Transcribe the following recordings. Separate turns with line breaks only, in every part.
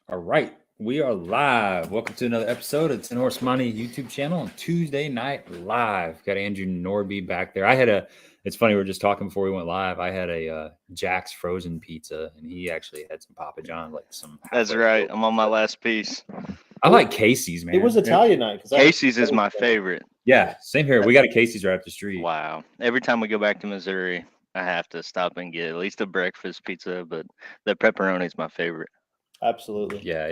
All right, we are live. Welcome to another episode of 10 Horse Money YouTube channel on Tuesday night live. Got Andrew Nordbye back there. It's funny, we were just talking before we went live. I had a Jack's frozen pizza, and he actually had some Papa John, like some.
That's right. I'm on my last piece.
I like Casey's, man.
It was Italian night.
Casey's is my favorite.
Yeah, same here. We got a Casey's right up the street.
Wow. Every time we go back to Missouri, I have to stop and get at least a breakfast pizza, but the pepperoni is my favorite.
Absolutely.
Yeah, I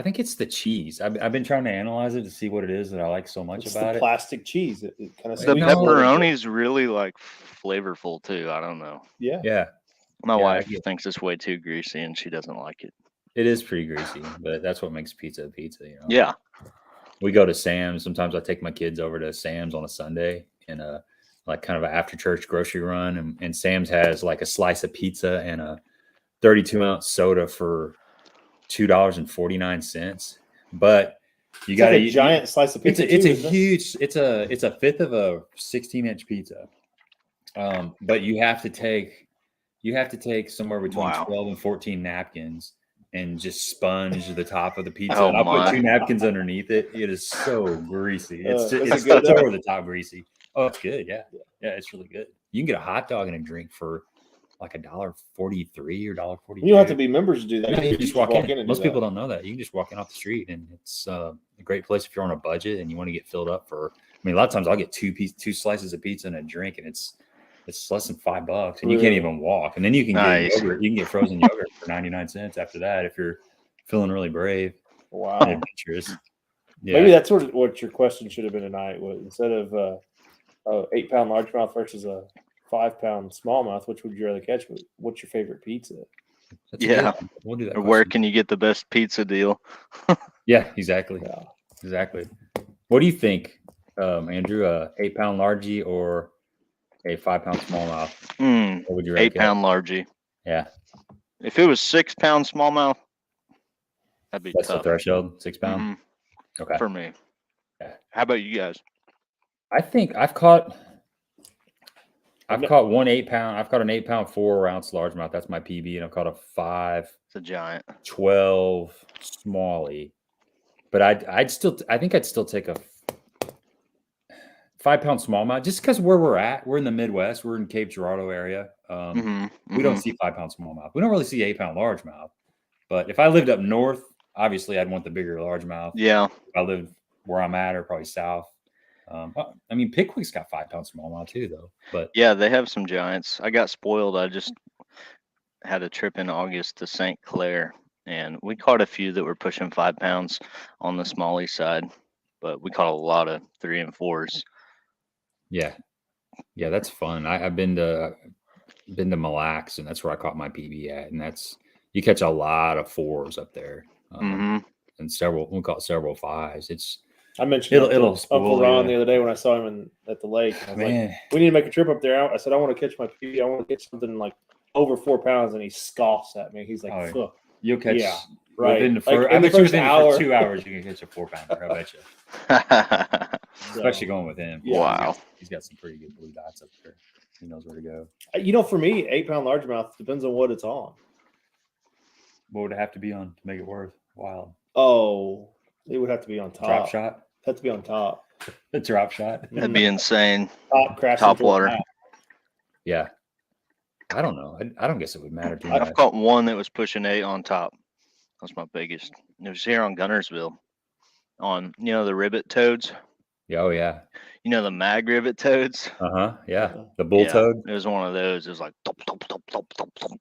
think it's the cheese. I've been trying to analyze it to see what it is that I like so much
It's
about
the
it.
plastic cheese. It kind of
The pepperoni is really like flavorful too. I don't know.
Yeah.
My wife thinks it's way too greasy and she doesn't like it.
It is pretty greasy, but that's what makes pizza pizza, you know.
Yeah.
We go to Sam's. Sometimes I take my kids over to Sam's on a Sunday and like kind of an after church grocery run, and Sam's has like a slice of pizza and a 32-ounce soda for $2.49. But you got
a giant slice of pizza.
It's a fifth of a 16-inch pizza. But you have to take somewhere between 12 and 14 napkins and just sponge the top of the pizza.
Oh,
and I'll put 2 napkins underneath it. It is so greasy. It's over the top greasy. Oh, it's good. Yeah, it's really good. You can get a hot dog and a drink for like $1.43 or $1.42.
You don't have to be members to do that.
Yeah, you just walk in.
and
Most people don't know that. You can just walk in off the street, and it's a great place if you're on a budget and you want to get filled up for. I mean, a lot of times I'll get two slices of pizza and a drink, and it's less than $5, and you can't even walk. And then you can get yogurt. You can get frozen yogurt for 99 cents after that if you're feeling really brave.
Wow,
and adventurous. Yeah.
Maybe that's what your question should have been tonight. Was instead of 8-pound largemouth versus a 5-pound smallmouth, which would you rather catch? What's your favorite pizza?
We'll do that. Or where can you get the best pizza deal?
Yeah, exactly. Exactly. What do you think, Andrew? 8-pound largie or a 5-pound smallmouth? What would you rather?
8-pound largie.
Yeah.
If it was 6-pound smallmouth, that'd be
That's
tough.
the threshold. 6 pound.
Mm-hmm.
Okay.
For me.
Yeah.
How about you guys?
I think I've caught one 8-pound. I've caught an 8-pound 4-ounce largemouth. That's my PB, and I've caught a 5.
It's a giant
12 smallie. But I think I'd still take a 5-pound smallmouth just because where we're at. We're in the Midwest. We're in Cape Girardeau area. We don't see 5-pound smallmouth. We don't really see 8-pound largemouth. But if I lived up north, obviously I'd want the bigger largemouth.
Yeah.
If I lived where I'm at, or probably south. I mean, Pickwick's got 5-pound smallmouth too, though. But
yeah, they have some giants. I got spoiled. I just had a trip in August to St. Clair, and we caught a few that were pushing 5 pounds on the smallie side, but we caught a lot of 3 and 4s.
Yeah, that's fun. I've been to Mille Lacs, and that's where I caught my PB at, and you catch a lot of 4s up there, and we caught several 5s.
I mentioned
it'll
Uncle Ron the other day when I saw him at the lake. I was like, we need to make a trip up there. I said, I want to catch my PB. I want to catch something like over 4 pounds. And he scoffs at me. He's like,
you'll catch
right.
within the first hour. For 2 hours, you can catch a 4-pounder. I bet you. Especially going with him.
Yeah. Wow.
He's got some pretty good blue dots up there. He knows where to go.
For me, 8-pound largemouth depends on what it's on.
What would it have to be on to make it worthwhile?
Oh, it would have to be on top.
Drop shot?
Have to be on top.
A drop shot?
That'd be insane.
Top
water.
Yeah. I don't know. I don't guess it would matter too much.
I've caught one that was pushing 8 on top. That's my biggest. It was here on Guntersville. On, the rivet toads.
Yeah, oh, yeah.
The mag rivet toads.
Yeah. The bull toad.
It was one of those. It was like thump, thump, thump, thump, thump, thump.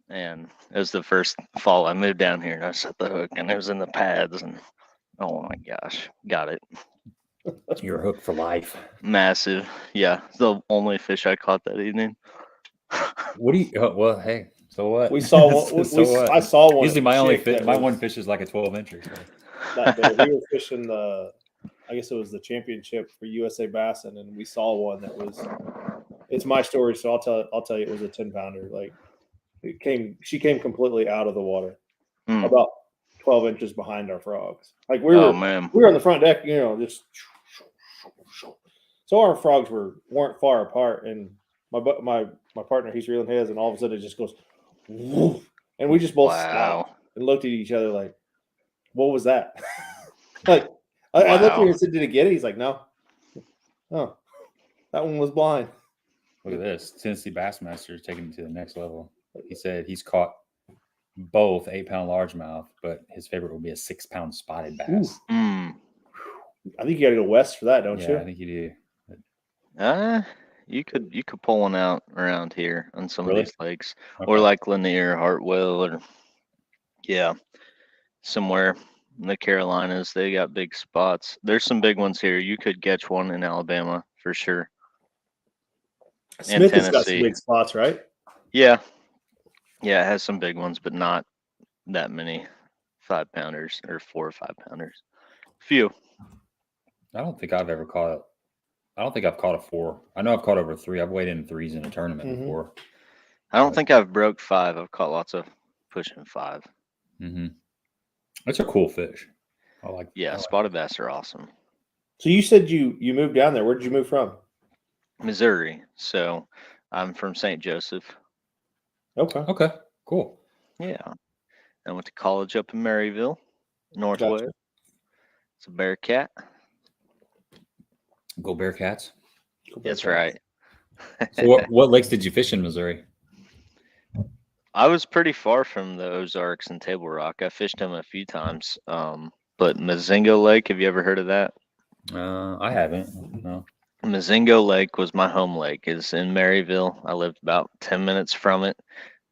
And it was the first fall I moved down here, and I set the hook, and it was in the pads, and oh my gosh, got it.
You're hooked for life.
Massive. Yeah, the only fish I caught that evening.
What do you? Well, hey, so what?
We saw one. I saw one.
Usually, my one fish is like a 12-incher. So.
That day, we were fishing I guess it was the championship for USA Bassin, and we saw one that was. It's my story, so I'll tell you, it was a 10-pounder. Like she came completely out of the water, about 12 inches behind our frogs. Like we were on the front deck, just. So our frogs weren't far apart, and my partner, he's reeling his, and all of a sudden it just goes, woof, And we just both
Wow.
stopped and looked at each other like, what was that? Like, I looked at him and said, did he get it? He's like, no. Oh, that one was blind.
Look at this. Tennessee Bassmaster is taking it to the next level. He said he's caught both 8-pound largemouth, but his favorite would be a 6-pound spotted bass.
Mm.
I think you got to go west for that, don't you?
I think you do.
You could pull one out around here on some
Really?
of these lakes,
Okay.
or like Lanier, Hartwell, or somewhere in the Carolinas. They got big spots. There's some big ones here. You could catch one in Alabama for sure.
Smith has got some
Tennessee.
big spots, right?
Yeah, it has some big ones, but not that many 5-pounders or 4 or 5-pounders. Few.
I don't think I've caught a 4. I know I've caught over 3. I've weighed in 3s in a tournament before.
I don't think I've broke 5. I've caught lots of pushing 5.
Mm-hmm. It's a cool fish.
Spotted bass are awesome.
So you said you moved down there. Where did you move from?
Missouri. So I'm from St. Joseph.
Okay.
Cool.
Yeah. I went to college up in Maryville, Northwest.
Gotcha.
It's a Bearcat.
Go Bearcats.
That's right.
So what lakes did you fish in Missouri?
I was pretty far from the Ozarks and Table Rock. I fished them a few times. But Mazingo Lake, have you ever heard of that?
I haven't. No.
Mazingo Lake was my home lake. It's in Maryville. I lived about 10 minutes from it.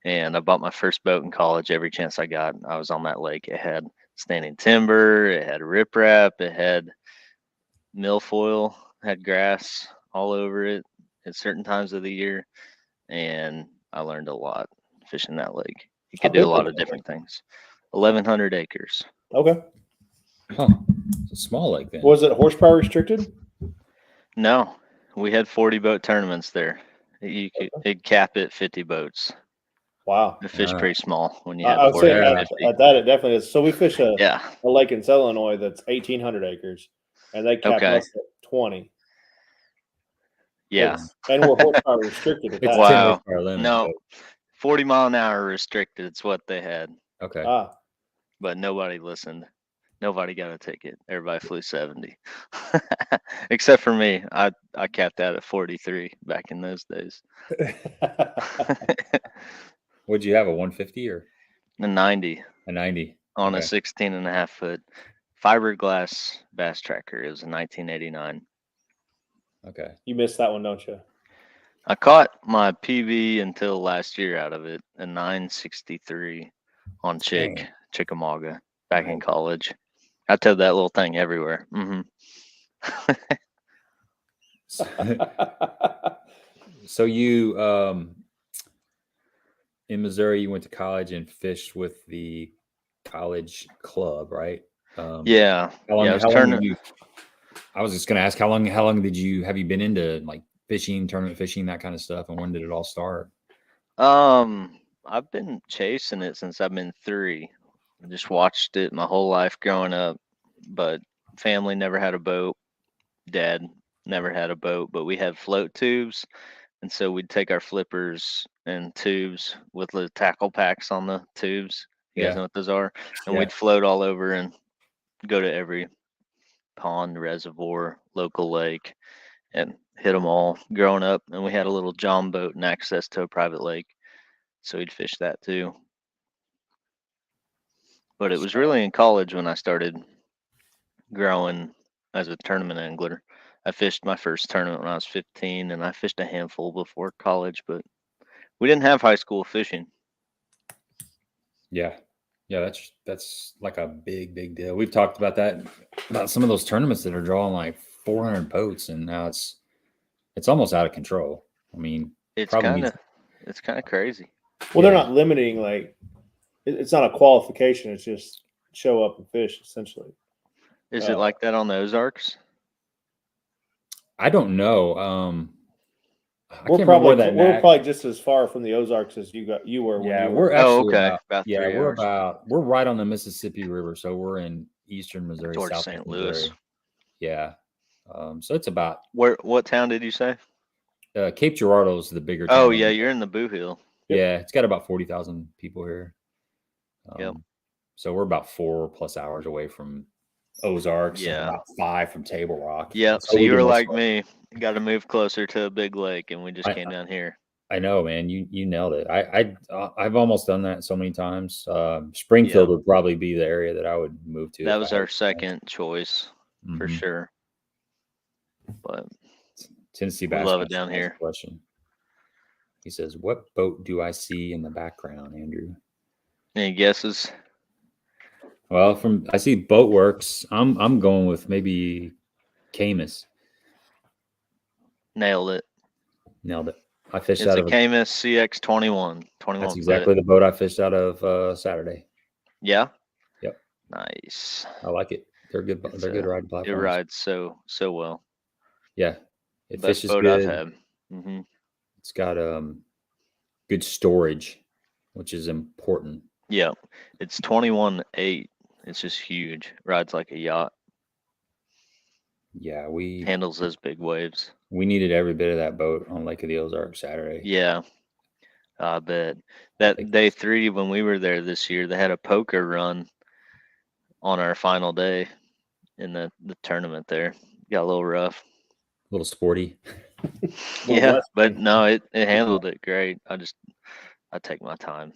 And I bought my first boat in college. Every chance I got, I was on that lake. It had standing timber. It had riprap. It had milfoil. Had grass all over it at certain times of the year. And I learned a lot fishing that lake. You could do a lot of different things. 1,100 acres.
Okay.
Huh. It's a small lake then.
Was it horsepower restricted?
No, we had 40 boat tournaments there. It'd cap at 50 boats.
Wow.
The fish pretty small when you
I
have
would say
40
at that it definitely is. So we fish a lake in Southern Illinois that's 1,800 acres, and they cap us at 20.
Yeah.
And we're horsepower restricted at that.
Wow. No, 40 mile an hour restricted. It's what they had.
Okay.
But nobody listened. Nobody got a ticket. Everybody flew 70. Except for me. I capped out at 43 back in those days.
Would you have, a 150 or?
A 90.
A 90.
On a 16.5 foot fiberglass bass tracker. It was a 1989.
Okay.
You missed that one, don't you?
I caught my PB until last year out of it, a 963 on Chickamauga back in college. I towed that little thing everywhere. Mm-hmm.
So you, in Missouri, you went to college and fished with the college club, right?
Yeah.
I was just going to ask, how long have you been into like fishing, tournament fishing, that kind of stuff? And when did it all start?
I've been chasing it since I've been 3. I just watched it my whole life growing up, but family never had a boat. Dad never had a boat, but we had float tubes. And so we'd take our flippers and tubes with the tackle packs on the tubes. You guys know what those are? And we'd float all over and go to every pond, reservoir, local lake, and hit them all growing up. And we had a little John boat and access to a private lake. So we'd fish that too. But it was really in college when I started growing as a tournament angler. I fished my first tournament when I was 15, and I fished a handful before college, but we didn't have high school fishing.
Yeah. That's like a big deal. We've talked about that, about some of those tournaments that are drawing like 400 boats, and now it's almost out of control. I mean,
it's kind of crazy.
Well, they're not limiting, like, it's not a qualification. It's just show up and fish, essentially.
Is it like that on the Ozarks?
I don't know.
We're probably just as far from the Ozarks as you were.
Yeah,
we're
actually
about
we're right on the Mississippi River, so we're in eastern Missouri,
towards
south
St.
Missouri.
Louis.
Yeah. So it's about
what town did you say?
Cape Girardeau is the bigger town.
Oh yeah, you're in the Boo Hill.
Yeah, it's got about 40,000 people here.
Yep.
So we're about 4+ hours away from Ozarks and
Yeah.
about 5 from Table Rock.
Yeah.
So
So
we
you
do
were
most
like
of it.
me, got to move closer to a big lake, and we just came down here.
I know, man. You nailed it. I've almost done that so many times. Springfield would probably be the area that I would move to.
That
if
was
I had
our
a chance.
second choice for
Mhm.
sure. But
Tennessee
we love it
Bassmaster
down
has a
here.
question. He says, "What boat do I see in the background, Andrew?"
Any guesses?
Well, I see Boatworks. I'm going with maybe Camus.
Nailed it.
Nailed it. I fished
It's
out
a
of
Camus CX 21. 21
That's
foot.
exactly the boat I fished out of Saturday.
Yeah.
Yep.
Nice.
I like it. They're good. They're good riding platforms.
It rides so well.
Yeah, it
Best
fishes
boat
good.
I've had. Mm-hmm.
It's got good storage, which is important.
Yeah, it's 21.8. It's just huge. Rides like a yacht.
Yeah, we
Handles those big waves.
We needed every bit of that boat on Lake of the Ozarks Saturday.
Yeah, I bet. That day 3 when we were there this year, they had a poker run on our final day in the tournament there. Got a little rough.
A little sporty.
Yeah, but no, it handled it great. I take my time.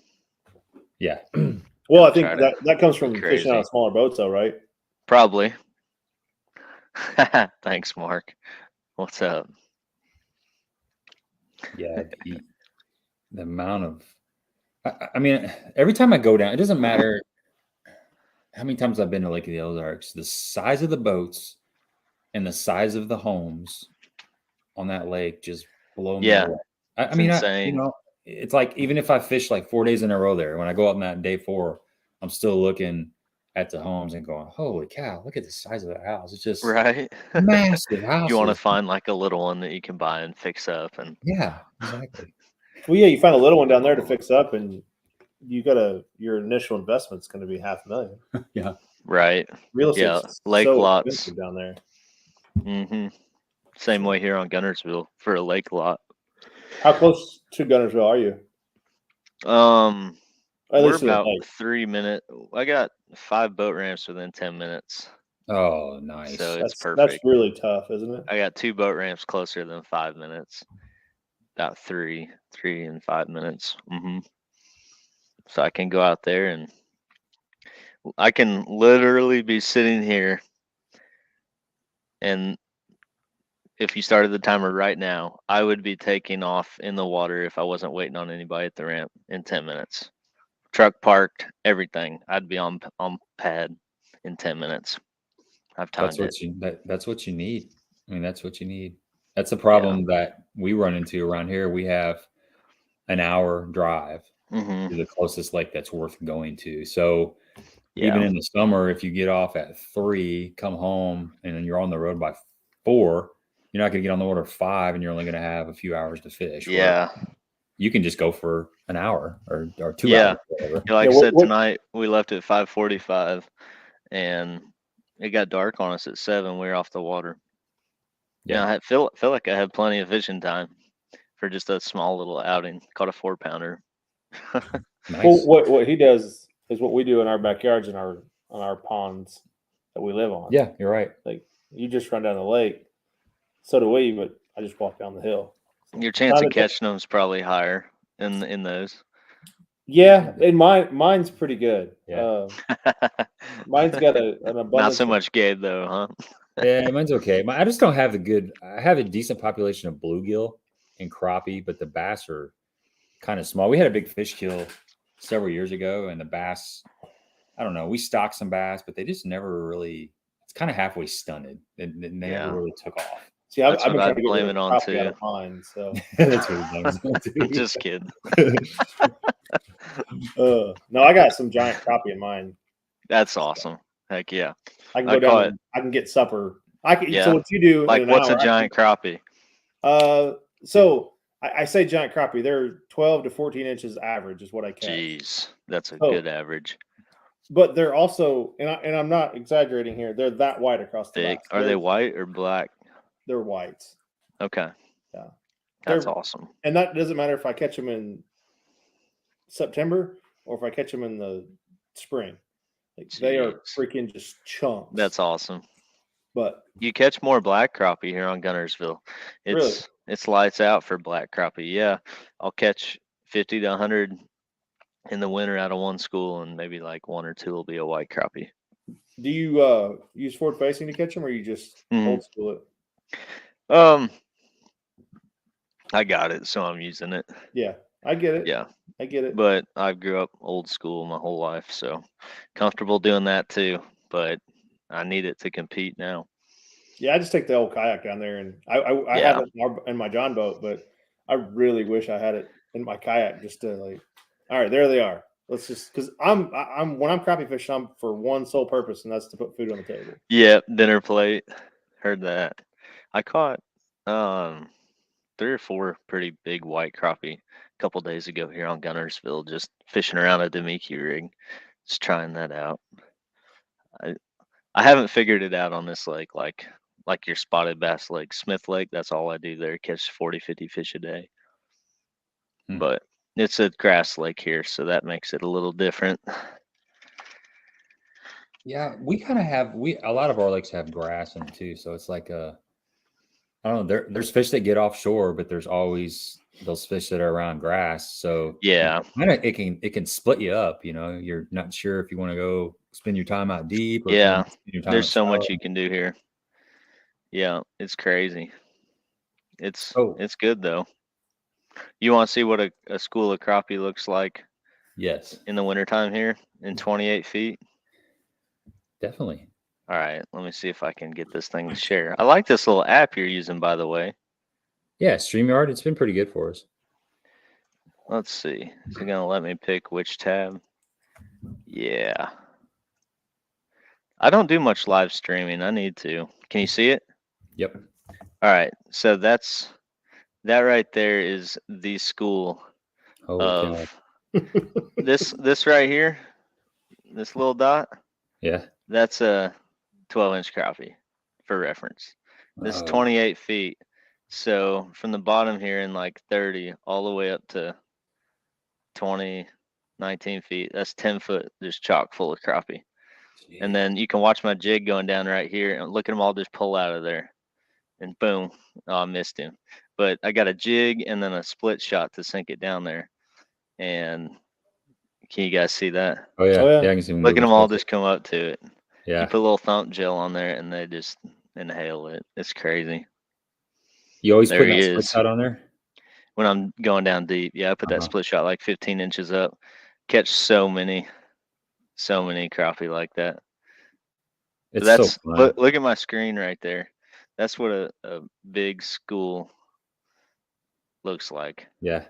Yeah. Well, I think that comes from fishing out of smaller boats, though, right?
Probably. Thanks, Mark. What's up?
Yeah, the amount of, I mean, every time I go down, it doesn't matter how many times I've been to Lake of the Ozarks, the size of the boats and the size of the homes on that lake just blow me away. I mean, it's like, even if I fish like 4 days in a row there, when I go up on that day 4, I'm still looking at the homes and going, holy cow, look at the size of that house. It's just massive house.
You want to find like a little one that you can buy and fix up. And
yeah, exactly.
Well, yeah, you find a little one down there to fix up, and your initial investment's going to be $500,000.
Yeah.
Right.
Real estate
lake lots
down there.
Mm-hmm. Same way here on Guntersville for a lake lot.
How close to Guntersville are you?
We're about 3 minutes. I got 5 boat ramps within 10 minutes.
Oh, nice.
So it's perfect.
That's really tough, isn't it?
I got 2 boat ramps closer than 5 minutes. About 3 and 5 minutes. Mm-hmm. So I can go out there and I can literally be sitting here, and if you started the timer right now, I would be taking off in the water if I wasn't waiting on anybody at the ramp in 10 minutes. Truck parked, everything. I'd be on pad in 10 minutes. I've timed
That's what you need. I mean, that's what you need. That's the problem that we run into around here. We have an hour drive to the closest lake that's worth going to. So even in the summer, if you get off at 3, come home, and then you're on the road by 4, you're not going to get on the water at 5, and you're only going to have a few hours to fish.
Yeah.
You can just go for an hour or 2
hours.
Whatever.
Like I said, tonight we left at 5:45, and it got dark on us at 7. We were off the water. Yeah, I feel like I had plenty of fishing time for just a small little outing. Caught a 4-pounder.
Nice.
Well, what he does is what we do in our backyards and on our ponds that we live on.
Yeah, you're right.
Like, you just run down the lake. So do we, but I just walk down the hill.
Your chance of catching them is probably higher in those.
Yeah, and mine's pretty good.
Yeah.
Mine's got an abundance.
Not so much Gabe though, huh?
Yeah, mine's okay. I just don't have I have a decent population of bluegill and crappie, but the bass are kind of small. We had a big fish kill several years ago, and the bass, I don't know, we stocked some bass, but they just never really, it's kind of halfway stunted. They never really took off.
See, I've been trying to blame it on too. Out of mine, so.
That's what he blames it on too.
Just kidding.
No, I got some giant crappie in mine.
That's awesome. Heck yeah.
I can go down. I can get supper. So what you do?
Like, what's a giant crappie?
So I say giant crappie. They're 12 to 14 inches average is what I catch.
Jeez, that's a good average.
But they're also, and I'm not exaggerating here, they're that wide across the back.
Are they white or black?
They're white.
Okay.
Yeah.
That's awesome.
And that doesn't matter if I catch them in September or if I catch them in the spring. Like they are freaking just chunks.
That's awesome.
But
you catch more black crappie here on Guntersville. It's lights out for black crappie. Yeah, I'll catch 50 to 100 in the winter out of one school, and maybe like 1 or 2 will be a white crappie.
Do you use forward facing to catch them, or you just old school it?
I got it, so I'm using it.
Yeah, I get it.
Yeah,
I get it.
But I grew up old school my whole life, so comfortable doing that too. But I need it to compete now.
Yeah, I just take the old kayak down there, and I have it in my John boat, but I really wish I had it in my kayak just to like. All right, there they are. Let's just because I'm when I'm crappie fishing, I'm for one sole purpose, and that's to put food on the table.
Yeah, dinner plate. Heard that. I caught 3 or 4 pretty big white crappie a couple days ago here on Guntersville, just fishing around a Demiki rig, just trying that out. I haven't figured it out on this lake like your spotted bass lake, Smith Lake. That's all I do there, catch 40, 50 fish a day. But it's a grass lake here, so that makes it a little different.
Yeah, we kind of have a lot of our lakes have grass in it too, so it's like I don't know. There's fish that get offshore, but there's always those fish that are around grass. So
yeah,
it can split you up. You know, you're not sure if you want to go spend your time out deep. Or
yeah, there's so much you can do here. Yeah, it's crazy. It's good though. You want to see what a school of crappie looks like?
Yes.
In the wintertime here in 28 feet?
Definitely.
All right, let me see if I can get this thing to share. I like this little app you're using, by the way.
Yeah, StreamYard, it's been pretty good for us.
Let's see. Is it going to let me pick which tab? Yeah. I don't do much live streaming. I need to. Can you see it?
Yep.
All right, so that right there is the school of this right here, this little dot.
Yeah.
That's a 12-inch crappie for reference. This 28 feet. So from the bottom here in like 30 all the way up to 20, 19 feet, that's 10 foot just chock full of crappie. Jeez. And then you can watch my jig going down right here and look at them all just pull out of there. And boom, I missed him. But I got a jig and then a split shot to sink it down there. And can you guys see that?
Oh yeah, yeah, I can see them.
Look at them all just come up to it.
Yeah.
You put a little thump gel on there and they just inhale it. It's crazy.
You always put that split shot on there?
When I'm going down deep. Yeah, I put that split shot like 15 inches up. Catch so many crappie like that.
It's so fun.
Look at my screen right there. That's what a big school looks like.
Yeah.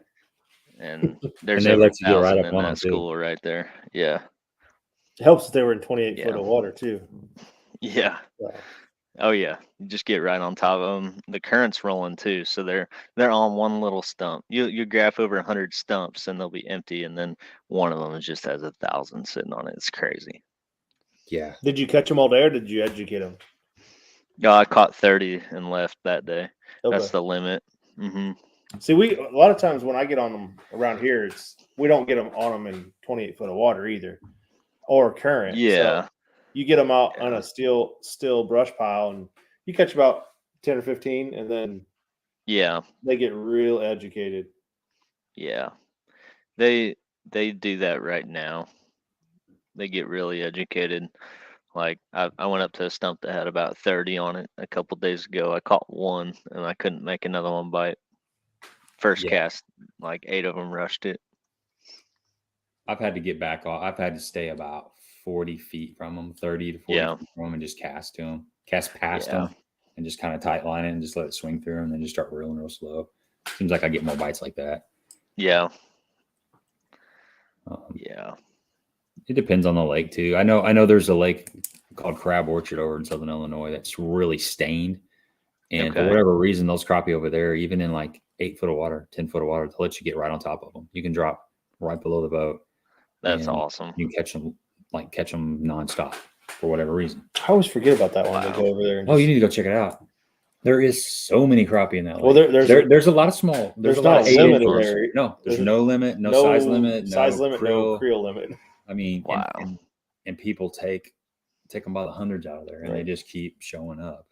And there's
and they let you get right up
in
on
that school right there. Yeah.
It helps that they were in 28 foot of water too.
Yeah. Oh yeah. You just get right on top of them. The current's rolling too, so they're on one little stump. You graph over 100 stumps and they'll be empty, and then one of them just has 1,000 sitting on it. It's crazy.
Yeah.
Did you catch them all day, or did you educate them?
No, I caught 30 and left that day. Okay. That's the limit.
See, a lot of times when I get on them around here, we don't get them on them in 28 foot of water either, or current.
Yeah.
So you get them out on a still brush pile, and you catch about 10 or 15, and then they get real educated.
Yeah, they do that right now. They get really educated. Like I went up to a stump that had about 30 on it a couple days ago. I caught one, and I couldn't make another one bite. First cast, like 8 of them rushed it.
I've had to get back off. I've had to stay about 40 feet from them, 30 to 40 feet from them, and just cast past them, and just kind of tight line it and just let it swing through them, and then just start reeling real slow. Seems like I get more bites like that.
Yeah.
It depends on the lake too. I know there's a lake called Crab Orchard over in Southern Illinois that's really stained, and for whatever reason, those crappie over there, even in like 8 foot of water, 10 foot of water, they'll let you get right on top of them. You can drop right below the boat.
That's awesome.
You catch them nonstop for whatever reason.
I always forget about that one. They go over there.
And you need to go check it out. There is so many crappie in that lake.
Well,
there's a lot of small. There's a lot of
limit in there.
No, there's no limit, no size limit,
no creel limit.
I mean,
Wow.
and people take them by the hundreds out of there, and they just keep showing up.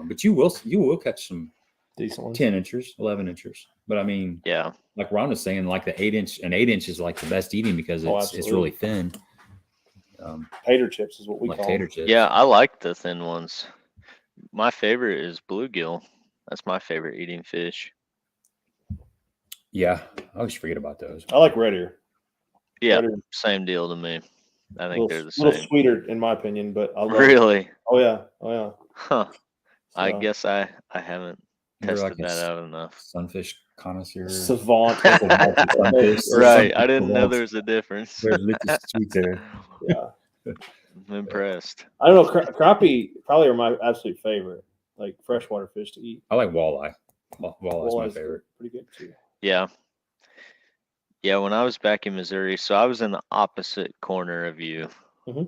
But you will catch some
decent ones.
10 inches, 11 inches. But I mean,
Yeah.
like Ron was saying, like the 8-inch is like the best eating because it's really thin.
Tater chips is what we call
tater
them.
chips.
Yeah, I like the thin ones. My favorite is bluegill. That's my favorite eating fish.
Yeah, I always forget about those.
I like red ear.
Yeah,
Red ear.
Same deal to me. I think they're the
A little
same.
sweeter in my opinion, but I love
Really?
Oh yeah.
Huh.
So,
I guess I haven't tested that out enough.
Sunfish connoisseur.
Savant.
Right. I didn't know there was a difference.
Yeah.
I'm impressed.
I don't know. Crappie probably are my absolute favorite, like freshwater fish to eat.
I like walleye. Walleye's my favorite.
Pretty good too.
Yeah. Yeah, when I was back in Missouri, so I was in the opposite corner of you,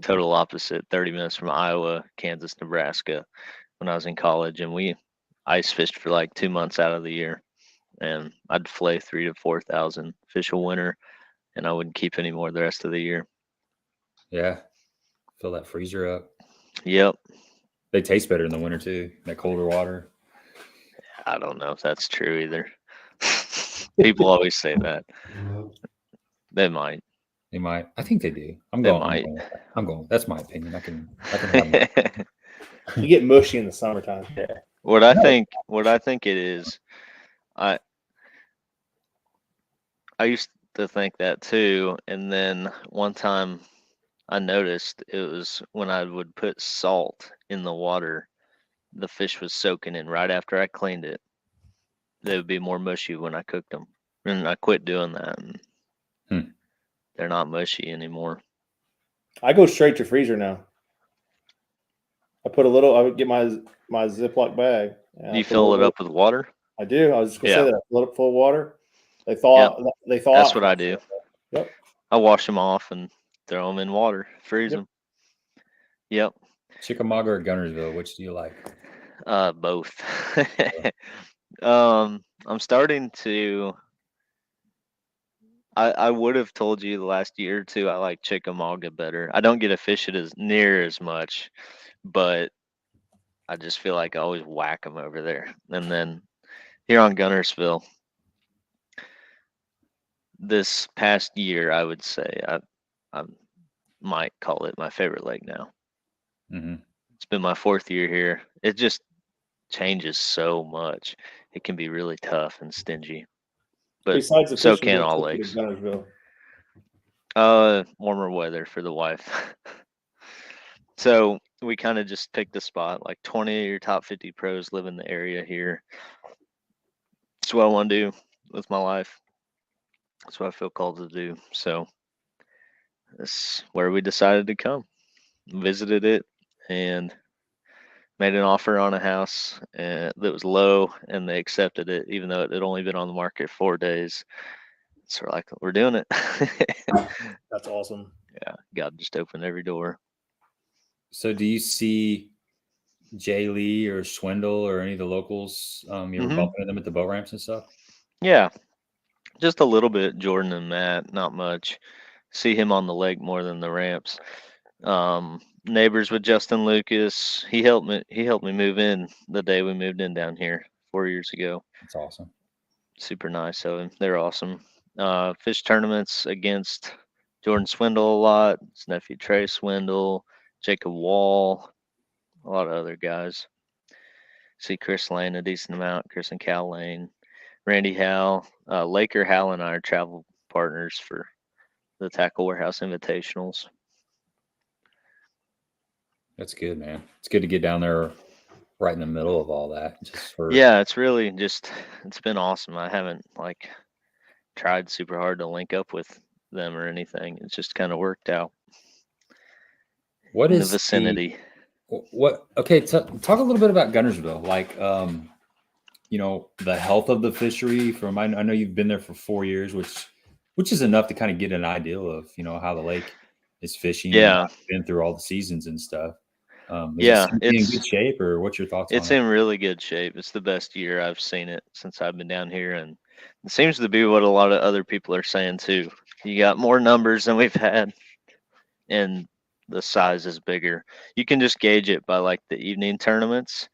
total opposite, 30 minutes from Iowa, Kansas, Nebraska, when I was in college, and we ice fished for like 2 months out of the year, and I'd flay 3,000 to 4,000 fish a winter, and I wouldn't keep any more the rest of the year.
Yeah, fill that freezer up.
Yep.
They taste better in the winter too, that colder water.
I don't know if that's true either. People always say that. They might.
They might. I think they do. I'm
They
going.
might.
I'm going. That's my opinion. I can have
You get mushy in the summertime.
Yeah.
What I think it is, I used to think that too, and then one time I noticed it was when I would put salt in the water, the fish was soaking in right after I cleaned it. They would be more mushy when I cooked them, and I quit doing that. And they're not mushy anymore.
I go straight to freezer now. I put a little. I would get my Ziploc bag.
Do you fill it up with water?
I do. I was just gonna say that. Fill it up full of water. They thaw.
Yep.
They thaw.
That's what I do.
Yep.
I wash them off and throw them in water, freeze them. Yep.
Chickamauga or Guntersville? Which do you like?
Both. I'm starting to. I would have told you the last year or two I like Chickamauga better. I don't get to fish it as near as much, but I just feel like I always whack them over there. And then here on Guntersville, this past year, I would say I might call it my favorite lake now. It's been my 4th year here. It just changes so much. It can be really tough and stingy, but so can all lakes. Warmer weather for the wife. So we kind of just picked a spot, like 20 of your top 50 pros live in the area here. That's what I want to do with my life. That's what I feel called to do. So that's where we decided to come. Visited it and made an offer on a house that was low, and they accepted it, even though it had only been on the market 4 days. So we're like, we're doing it.
That's awesome.
Yeah, God just opened every door.
So do you see Jay Lee or Swindle or any of the locals? You ever bumping into them at the boat ramps and stuff?
Yeah, just a little bit. Jordan and Matt, not much. See him on the lake more than the ramps. Neighbors with Justin Lucas. He helped me move in the day we moved in down here 4 years ago.
That's awesome.
Super nice of him. They're awesome. Fish tournaments against Jordan Swindle a lot. His nephew Trey Swindle, Jacob Wall, a lot of other guys. See Chris Lane a decent amount. Chris and Cal Lane, Randy Howell, Laker Howell and I are travel partners for the Tackle Warehouse Invitationals.
That's good, man. It's good to get down there right in the middle of all that.
Yeah, it's really just, it's been awesome. I haven't like tried super hard to link up with them or anything. It's just kind of worked out.
What
in
is
the vicinity?
Okay, talk a little bit about Guntersville. Like, the health of the fishery. I know you've been there for 4 years, which is enough to kind of get an idea of how the lake is fishing.
Yeah,
been through all the seasons and stuff.
It's
in good shape, or what's your thoughts on it?
It's in really good shape. It's the best year I've seen it since I've been down here, and it seems to be what a lot of other people are saying too. You got more numbers than we've had and the size is bigger. You can just gauge it by like the evening tournaments.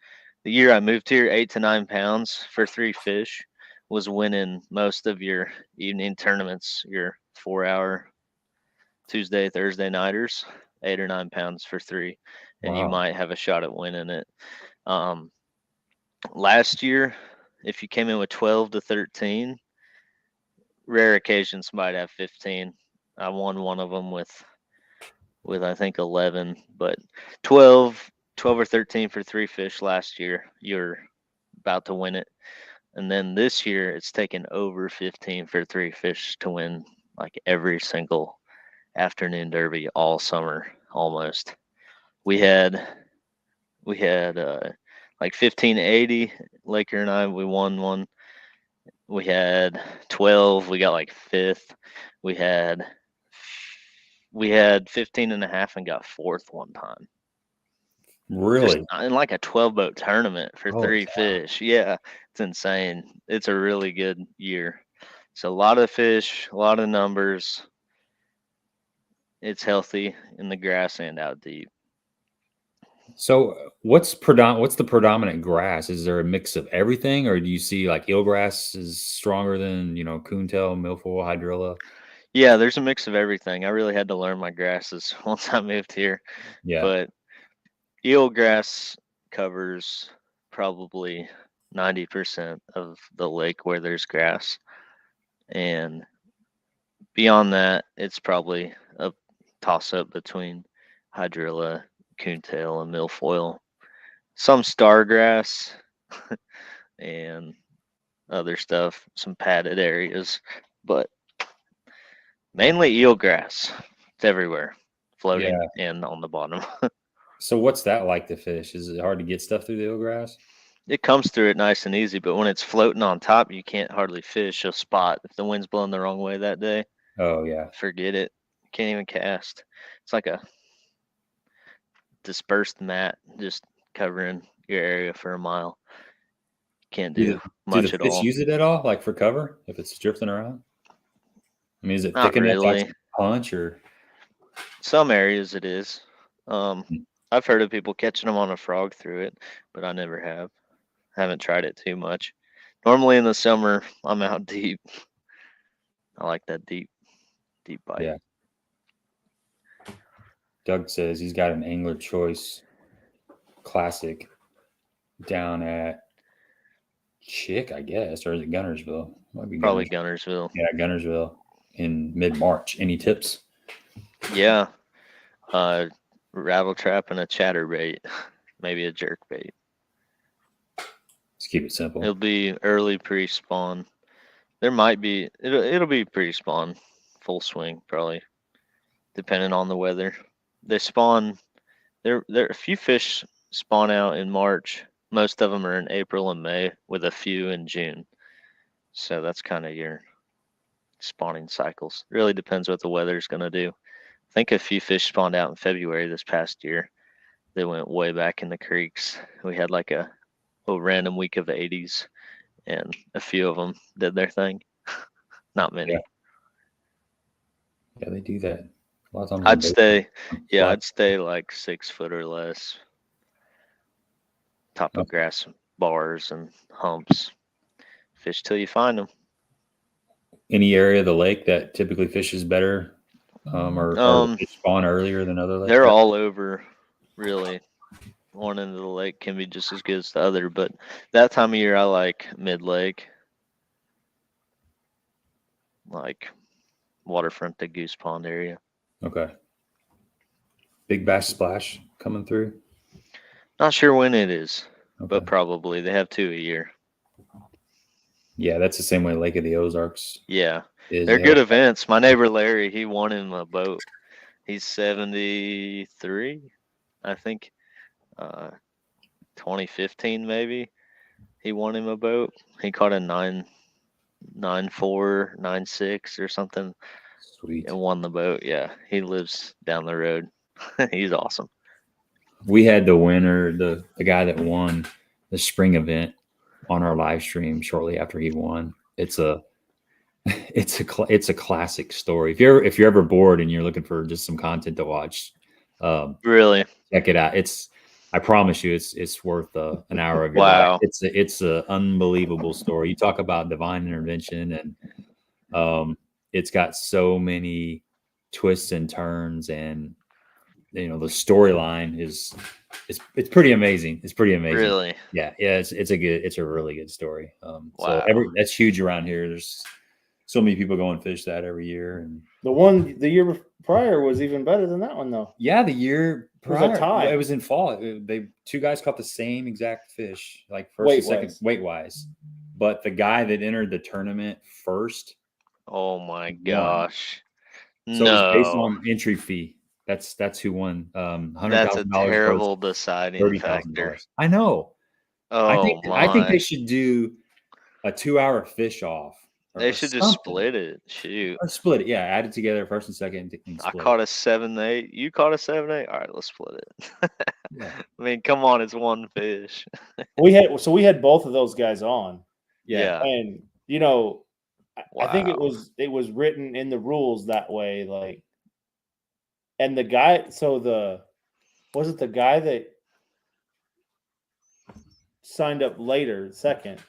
The year I moved here, 8 to 9 pounds for 3 fish was winning most of your evening tournaments, your 4-hour Tuesday, Thursday nighters, 8 or 9 pounds for 3, and you
Wow.
might have a shot at winning it. Last year, if you came in with 12 to 13, rare occasions might have 15. I won one of them with I think 11, but 12 or 13 for 3 fish last year, you're about to win it. And then this year it's taken over 15 for 3 fish to win like every single afternoon derby all summer almost. We had like 1580, Laker and I, we won one. We had 12, we got like 5th. We had 15 and a half and got 4th one time.
Really?
Just in like a 12-boat tournament for
Holy
3
cow.
fish. Yeah, it's insane. It's a really good year. So a lot of fish, a lot of numbers. It's healthy in the grass and out deep.
So what's the predominant grass? Is there a mix of everything, or do you see like eelgrass is stronger than, coontail, milfoil, hydrilla?
Yeah, there's a mix of everything. I really had to learn my grasses once I moved here.
Yeah.
But eelgrass covers probably 90% of the lake where there's grass. And beyond that, it's probably a toss-up between hydrilla, coontail, and milfoil. Some stargrass and other stuff, some padded areas, but mainly eelgrass. It's everywhere, floating and on the bottom.
So what's that like to fish? Is it hard to get stuff through the eelgrass?
It comes through it nice and easy, but when it's floating on top, you can't hardly fish a spot. If the wind's blowing the wrong way that day,
Oh yeah.
forget it. Can't even cast. It's like a dispersed mat just covering your area for a mile. Can't do much
the
at
fish
all.
use it at all, like for cover if it's drifting around? I mean, is it
Not
thick enough to
really.
actually punch or?
Some areas it is. I've heard of people catching them on a frog through it, but I never have. Haven't tried it too much. Normally in the summer, I'm out deep. I like that deep bite.
Yeah. Doug says he's got an Angler Choice Classic down at Chick, I guess, or is it Guntersville? Might be
Probably
Guntersville.
Guntersville.
Yeah, Guntersville in mid-March. Any tips?
Yeah. Rattle trap and a chatterbait, maybe a jerk bait.
Let's keep it simple.
It'll be early pre-spawn. There might be it'll be pre-spawn, full swing probably, depending on the weather. They spawn. There a few fish spawn out in March. Most of them are in April and May, with a few in June. So that's kind of your spawning cycles. Really depends what the weather's gonna do. I think a few fish spawned out in February this past year. They went way back in the creeks. We had like a random week of 80s, and a few of them did their thing. Not many.
Yeah, they do that. A lot of times
I'd stay like 6 foot or less. Top of grass bars and humps. Fish till you find them.
Any area of the lake that typically fishes better, or fish spawn earlier than other lakes?
They're all over, really. One end of the lake can be just as good as the other, but that time of year I like mid-lake, like waterfront to Goose Pond area.
Okay. Big bass splash coming through?
Not sure when it is, but probably. They have 2 a year. Yeah,
that's the same way Lake of the Ozarks.
Yeah, they're good events. My neighbor Larry, he won him a boat. He's 73, I think. 2015 maybe. He won him a boat. He caught a 9.4, 9.6 or something.
Sweet.
And won the boat. Yeah, he lives down the road. He's awesome.
We had the winner, the guy that won the spring event, on our live stream shortly after he won. It's a it's a classic story. If you're ever bored and you're looking for just some content to watch,
Really?
check it out. I promise you, it's worth an hour of your
Wow.
life. It's an unbelievable story. You talk about divine intervention, and it's got so many twists and turns, and the storyline is it's pretty amazing. It's pretty amazing.
Really?
Yeah. It's a really good story. So
Wow.
that's huge around here. There's so many people go and fish that every year, and
The year prior was even better than that one, though.
yeah, the year
It was a
prior,
tie.
it was in fall. Two guys caught the same exact fish, like first and second
Weight-wise.
weight wise, but the guy that entered the tournament first.
Oh my gosh.
So it was based
No.
on entry fee. That's who won.
That's a
$100,000
terrible deciding factor.
$30,000. I know.
Oh
I think
my.
they should do a 2-hour fish off.
They should just split it. Shoot.
Or split it. Yeah, add it together, first and second. And
I
split
caught
it.
a 7-8. You caught a 7-8. All right, let's split it.
Yeah.
I mean, come on, it's one fish.
We had both of those guys on,
Yeah.
and I think it
Wow.
was written in the rules that way, like. And the guy, was it the guy that signed up later, second,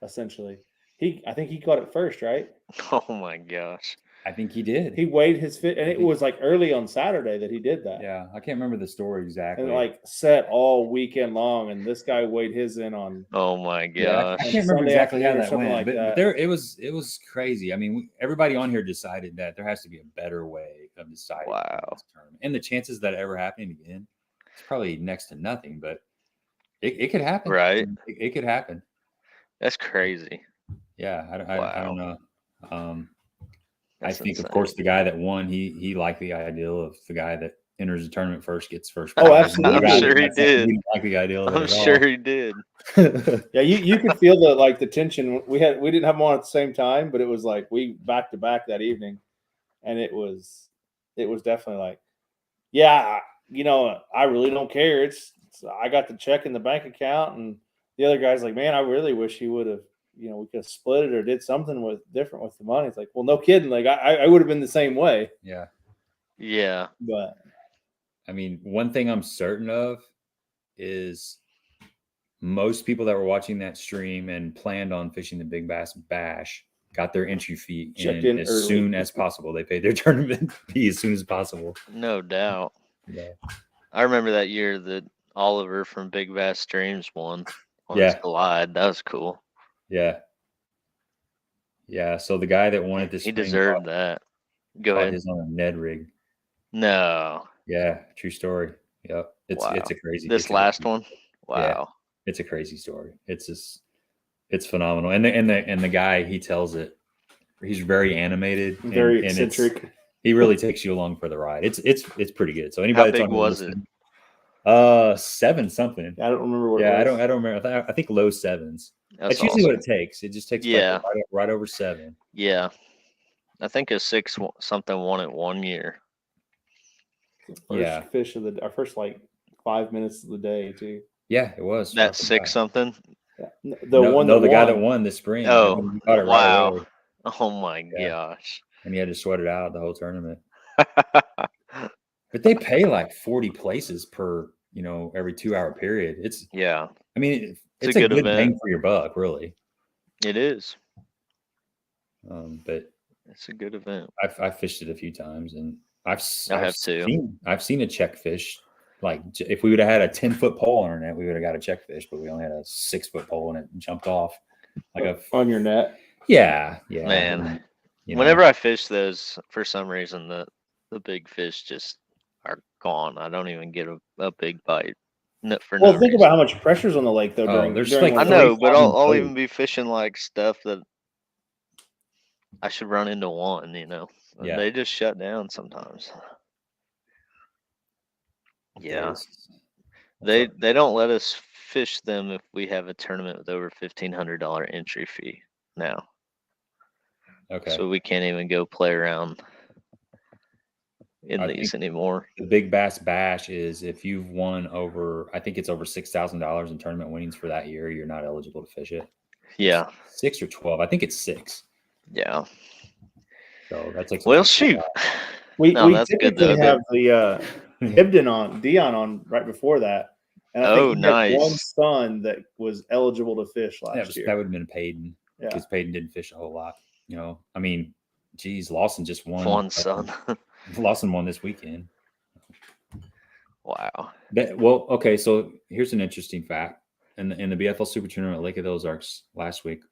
essentially? I think he caught it first, right?
Oh my gosh.
I think he did.
He weighed his fit, and it was like early on Saturday that he did that.
Yeah, I can't remember the story exactly.
And like set all weekend long, and this guy weighed his in on.
Oh my
Yeah,
gosh.
I can't remember
Sunday
exactly how
afternoon or
that
something
went,
like
but
that.
it was crazy. I mean, everybody on here decided that there has to be a better way of deciding this tournament, and the chances that it ever happening again, it's probably next to nothing. But it could happen,
Right.
It could happen.
That's crazy.
Yeah, I don't know. I
That's
think,
insane.
of course, the guy that won, he liked the ideal of the guy that enters the tournament first gets first.
Oh,
prize.
absolutely.
I'm sure he did.
He didn't like the ideal of it
I'm
at all.
sure he did.
Yeah, you could feel the tension. We didn't have them on at the same time, but it was like we back to back that evening, and it was definitely like, yeah, I really don't care. It's I got the check in the bank account, and the other guy's like, man, I really wish he would have, we could have split it or did something different with the money. It's like, well, no kidding. Like I would have been the same way.
Yeah.
Yeah.
But
I mean, one thing I'm certain of is most people that were watching that stream and planned on fishing the Big Bass Bash got their entry fee in as
early.
soon as possible. They paid their tournament fee as soon as possible.
No doubt.
Yeah.
I remember that year that Oliver from Big Bass Streams won on
Yeah.
his Glide. That was cool.
Yeah. Yeah. So the guy that won it this
He
spring
deserved that. Go
caught
ahead.
his on a Ned rig.
No.
Yeah, true story. Yep. It's
Wow.
a crazy.
This
it's a
last
crazy-
one? Wow.
It's a crazy story. It's phenomenal. And the guy, he tells it. He's very animated,
very
and
eccentric.
he really takes you along for the ride. It's pretty good. So
How
anybody that's
big
on here
was it?
listening, 7 something.
I don't remember what.
Yeah,
it was.
I don't remember. I think low 7s. That's usually what it takes. It just takes
Yeah.
right over 7.
Yeah. I think a 6 something won it 1 year.
First fish of our first like 5 minutes of the day too.
Yeah, it was.
That 6 something?
Yeah.
The guy that won this spring.
Oh,
I mean, he caught it right
wow.
away,
Oh my
Yeah.
gosh.
and he had to sweat it out the whole tournament. But they pay like 40 places per, every 2-hour period. It's
Yeah,
I mean,
It's
it's
a
a
good
good bang
event.
for your buck, really.
it is.
But
It's a good event.
I've fished it a few times, and I've
have too.
I've seen a check fish. Like if we would have had a 10-foot pole on our net, we would have got a check fish, but we only had a 6-foot pole and it jumped off. Like
on your net.
yeah.
Man,
and,
whenever I fish those, for some reason, the big fish just are gone. I don't even get a big bite. No, for
Well,
no
think
reason.
about how much pressure's on the lake though. During
there's
during
like
I
one of
know,
those.
but I'll
3,000
even be fishing like stuff that I should run into one,
Yeah.
They just shut down sometimes. Yeah. They don't let us fish them if we have a tournament with over $1,500 entry fee now.
Okay.
So we can't even go play around in
I
these
think
anymore.
the Big Bass Bash is if you've won over, I think it's over $6,000 in tournament winnings for that year, you're not eligible to fish it.
Yeah.
6 or 12. I think it's 6.
Yeah.
So that takes.
Well, shoot.
We
No,
we
that's good
typically
though.
have the Dion on right before that, and I
Oh,
think he had one
nice.
son that was eligible to fish last
That
year.
would have been Peyton
Yeah,
because Peyton didn't fish a whole lot. You know, I mean, geez, Lawson just won.
One son.
Lawson won this weekend.
Wow.
Well, okay. So here's an interesting fact: in the BFL Super Tournament at Lake of the Ozarks last week,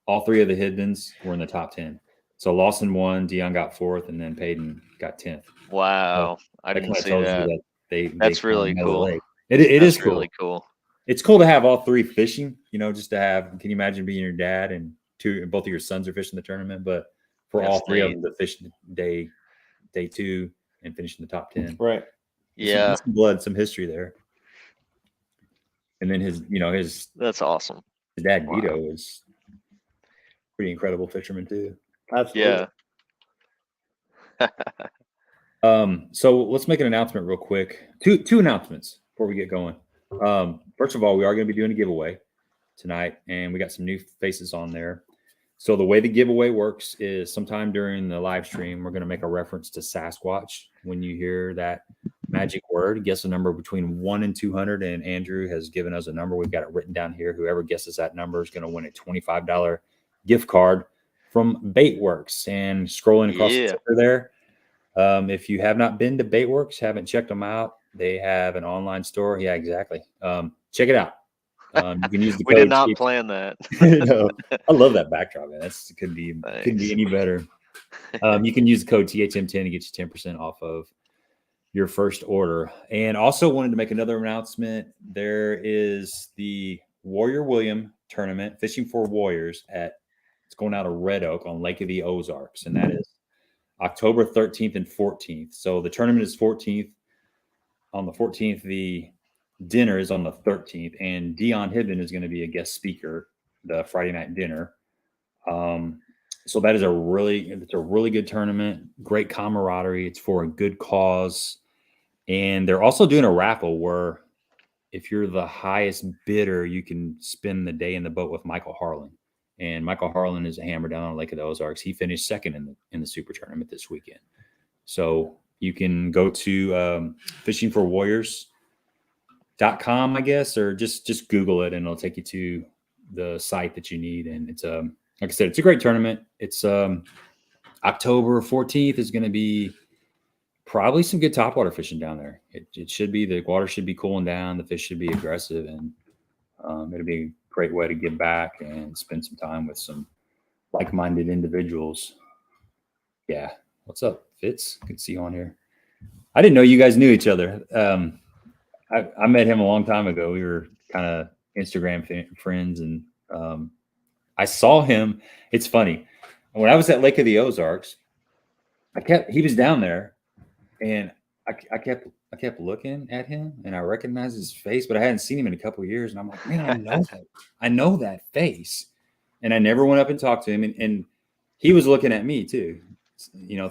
all three of the Hidmans were in the top 10. So Lawson won, Dion got 4th, and then Peyton got 10th.
Wow. I
That
didn't
kind of
see
tells
that.
you that they
That's really
know the
cool.
lake. It is cool.
Really cool.
It's cool to have all three fishing. You know, just to have. Can you imagine being your dad and both of your sons are fishing the tournament? But for all three of them to fish day 2 and finish in the top 10,
right?
Yeah,
some blood, some history there. And then his
that's awesome.
His dad Guido was pretty incredible fisherman too.
Absolutely.
Yeah.
So let's make an announcement real quick. Two announcements before we get going. First of all, we are going to be doing a giveaway tonight, and we got some new faces on there. So the way the giveaway works is sometime during the live stream, we're going to make a reference to Sasquatch. When you hear that magic word, guess a number between 1 and 200, and Andrew has given us a number. We've got it written down here. Whoever guesses that number is going to win a $25 gift card from Baitworks. And scrolling across the ticker there, if you have not been to Baitworks, haven't checked them out, they have an online store. Yeah, exactly. Check it out. You can use the
we
code.
did not plan that.
No, I love that backdrop, man. That's couldn't be any better. You can use the code THM10 to get you 10% off of your first order. And also wanted to make another announcement. There is the Warrior William tournament, Fishing for Warriors it's going out of Red Oak on Lake of the Ozarks, and that is October 13th and 14th. So the tournament is 14th. On the 14th, the dinner is on the 13th, and Dion Hidden is going to be a guest speaker the Friday night dinner. So that is a really good tournament. Great camaraderie. It's for a good cause, and they're also doing a raffle where if you're the highest bidder, you can spend the day in the boat with Michael Harlan. And Michael Harlan is a hammer down on Lake of the Ozarks. He finished second in the Super Tournament this weekend. So you can go to fishingforwarriors.com, I guess, or just Google it, and it'll take you to the site that you need. And it's like I said, it's a great tournament. It's October 14th is going to be probably some good topwater fishing down there. It should be. The water should be cooling down. The fish should be aggressive, and it'll be a great way to give back and spend some time with some like-minded individuals. Yeah. What's up, Fitz? Good to see you on here. I didn't know you guys knew each other. I met him a long time ago. We were kind of Instagram friends, and I saw him. It's funny. When I was at Lake of the Ozarks, he was down there, and I kept looking at him, and I recognized his face, but I hadn't seen him in a couple of years, and I'm like, man, I know that face, and I never went up and talked to him, and he was looking at me too,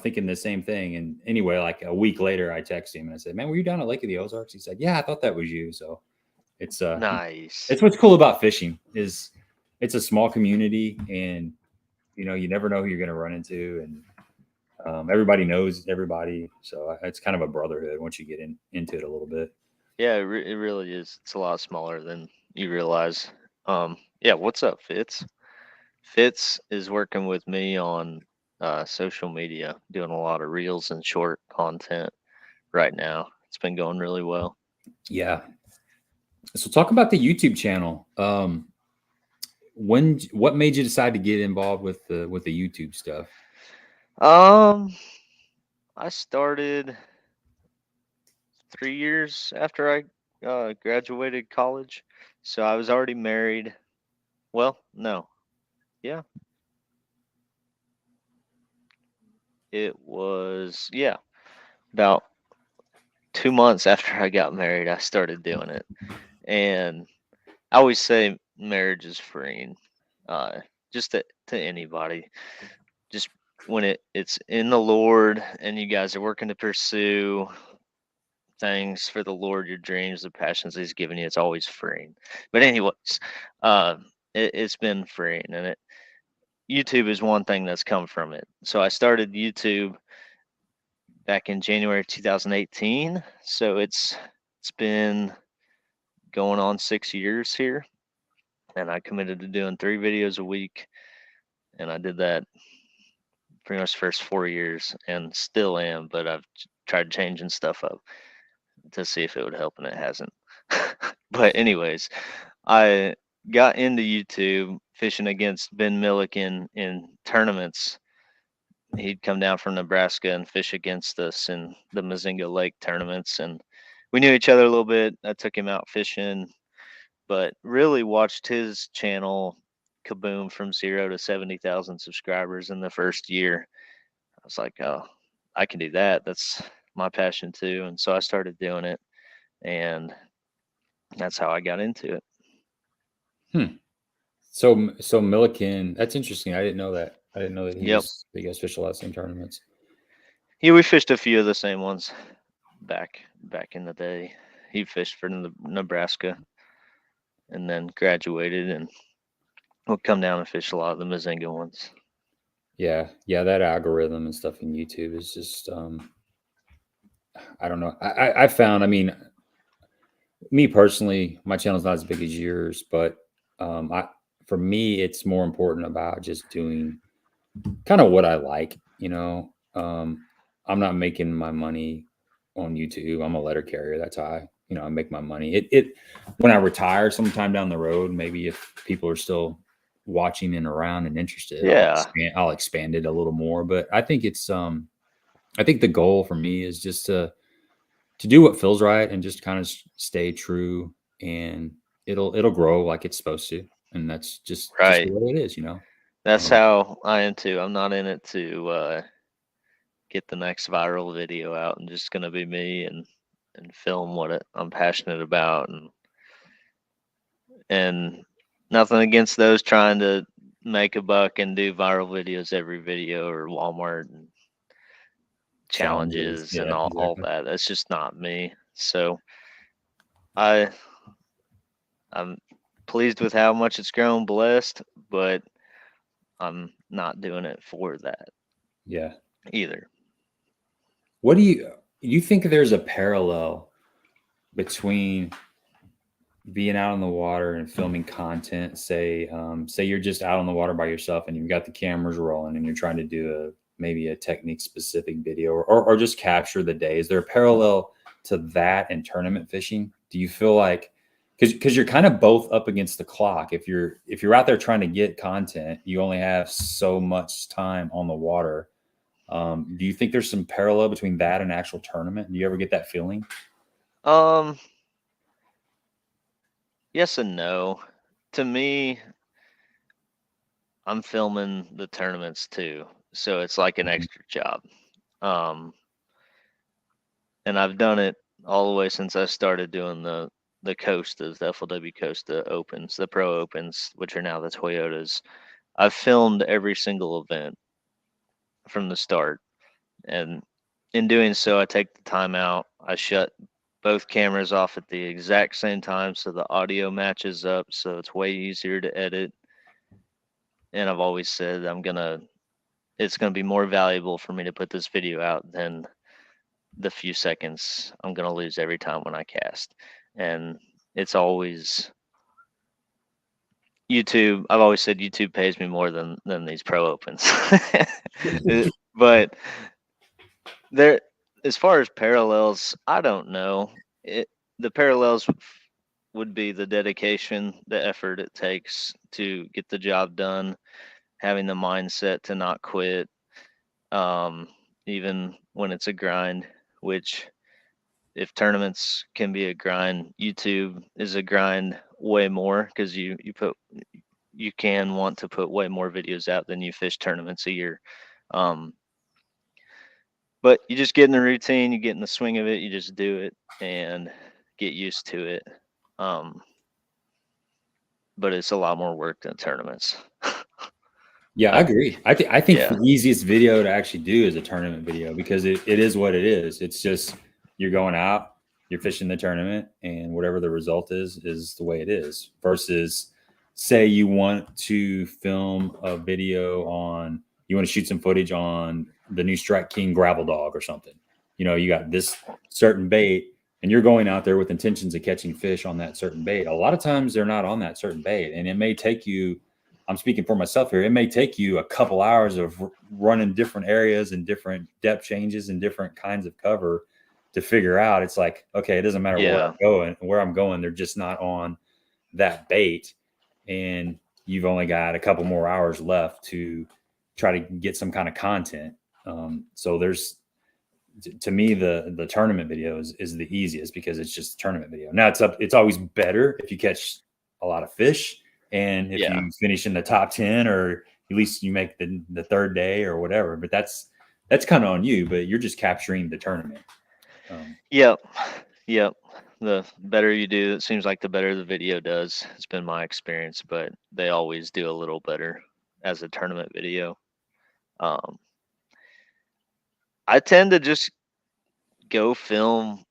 thinking the same thing. And anyway, like a week later, I texted him and I said, man, were you down at Lake of the Ozarks? He said, yeah, I thought that was you. So it's
nice.
It's what's cool about fishing is it's a small community, and you never know who you're going to run into, and everybody knows everybody. So it's kind of a brotherhood once you get into it a little bit.
Yeah, it really is. It's a lot smaller than you realize. Yeah, what's up, Fitz? Fitz is working with me on social media, doing a lot of reels and short content right now. It's been going really well. Yeah.
So talk about the YouTube channel. What made you decide to get involved with the YouTube stuff?
I started 3 years after I graduated college, so I was already married. Well, no, yeah, it was about 2 months after I got married, I started doing it, and I always say marriage is freeing, just to anybody. Just when it's in the Lord and you guys are working to pursue things for the Lord, your dreams, the passions He's given you, it's always freeing. But anyways, it's been freeing, and YouTube is one thing that's come from it. So I started YouTube back in January 2018. So it's been going on 6 years here, and I committed to doing 3 videos a week, and I did that pretty much the first 4 years, and still am. But I've tried changing stuff up to see if it would help, and it hasn't. But anyways, I got into YouTube fishing against Ben Milliken in tournaments. He'd come down from Nebraska and fish against us in the Mazinga Lake tournaments, and we knew each other a little bit. I took him out fishing, but really watched his channel kaboom from 0 to 70,000 subscribers in the first year. I was like, oh, I can do that. That's my passion too. And so I started doing it, and that's how I got into it.
So Milliken, that's interesting. I didn't know that. I didn't know that
Yep.
you guys fished a lot of same tournaments.
Yeah, we fished a few of the same ones back in the day. He fished for Nebraska and then graduated, and would come down and fish a lot of the Mazinga ones.
Yeah, that algorithm and stuff in YouTube is just I don't know. I found, I mean, me personally, my channel's not as big as yours, but for me, it's more important about just doing kind of what I like, you know. I'm not making my money on YouTube. I'm a letter carrier. That's how I make my money. It when I retire sometime down the road, maybe if people are still watching and around and interested,
Yeah.
I'll expand it a little more. But I think it's I think the goal for me is just to do what feels right and just kind of stay true, and it'll grow like it's supposed to. And that's just
Right.
the way it is,
That's how I am too. I'm not in it to get the next viral video out, and just gonna be me and film what I'm passionate about, and nothing against those trying to make a buck and do viral videos every video, or Walmart and challenges and
Yeah,
all
exactly.
that. That's just not me. So I'm pleased with how much it's grown, blessed, but I'm not doing it for that.
Yeah.
Either.
What do you think there's a parallel between being out on the water and filming content? Say you're just out on the water by yourself and you've got the cameras rolling and you're trying to do maybe a technique specific video or just capture the day. Is there a parallel to that and tournament fishing? Do you feel like, because you're kind of both up against the clock. If you're out there trying to get content, you only have so much time on the water. Do you think there's some parallel between that and actual tournament? Do you ever get that feeling?
Yes and no. To me, I'm filming the tournaments too, so it's like an extra job. And I've done it all the way since I started doing the Costas, the FLW Costa Opens, the Pro Opens, which are now the Toyotas. I've filmed every single event from the start, and in doing so, I take the time out. I shut both cameras off at the exact same time so the audio matches up, so it's way easier to edit. And I've always said it's gonna be more valuable for me to put this video out than the few seconds I'm gonna lose every time when I cast. And it's always YouTube. I've always said YouTube pays me more than these Pro Opens. But there, as far as parallels, I don't know. The parallels would be the dedication, the effort it takes to get the job done, having the mindset to not quit, even when it's a grind, which if tournaments can be a grind, YouTube is a grind way more, because you can want to put way more videos out than you fish tournaments a year. But you just get in the routine, you get in the swing of it, you just do it and get used to it. But it's a lot more work than tournaments.
Yeah, I agree. I think
Yeah.
the easiest video to actually do is a tournament video, because it is what it is. It's just you're going out, you're fishing the tournament, and whatever the result is the way it is. Versus say you want to film a video on, you want to shoot some footage on the new Strike King gravel dog or something. You know, you got this certain bait and you're going out there with intentions of catching fish on that certain bait. A lot of times they're not on that certain bait. And it may take you, I'm speaking for myself here, it may take you a couple hours of running different areas and different depth changes and different kinds of cover to figure out. It's like, okay, it doesn't matter where I'm going. They're just not on that bait. And you've only got a couple more hours left to try to get some kind of content. So there's, to me, the tournament video is the easiest because it's just a tournament video. Now it's always better if you catch a lot of fish and if you finish in the top 10 or at least you make the third day or whatever, but that's kind of on you, but you're just capturing the tournament.
Yep. The better you do, it seems like the better the video does. It's been my experience, but they always do a little better as a tournament video. I tend to just go film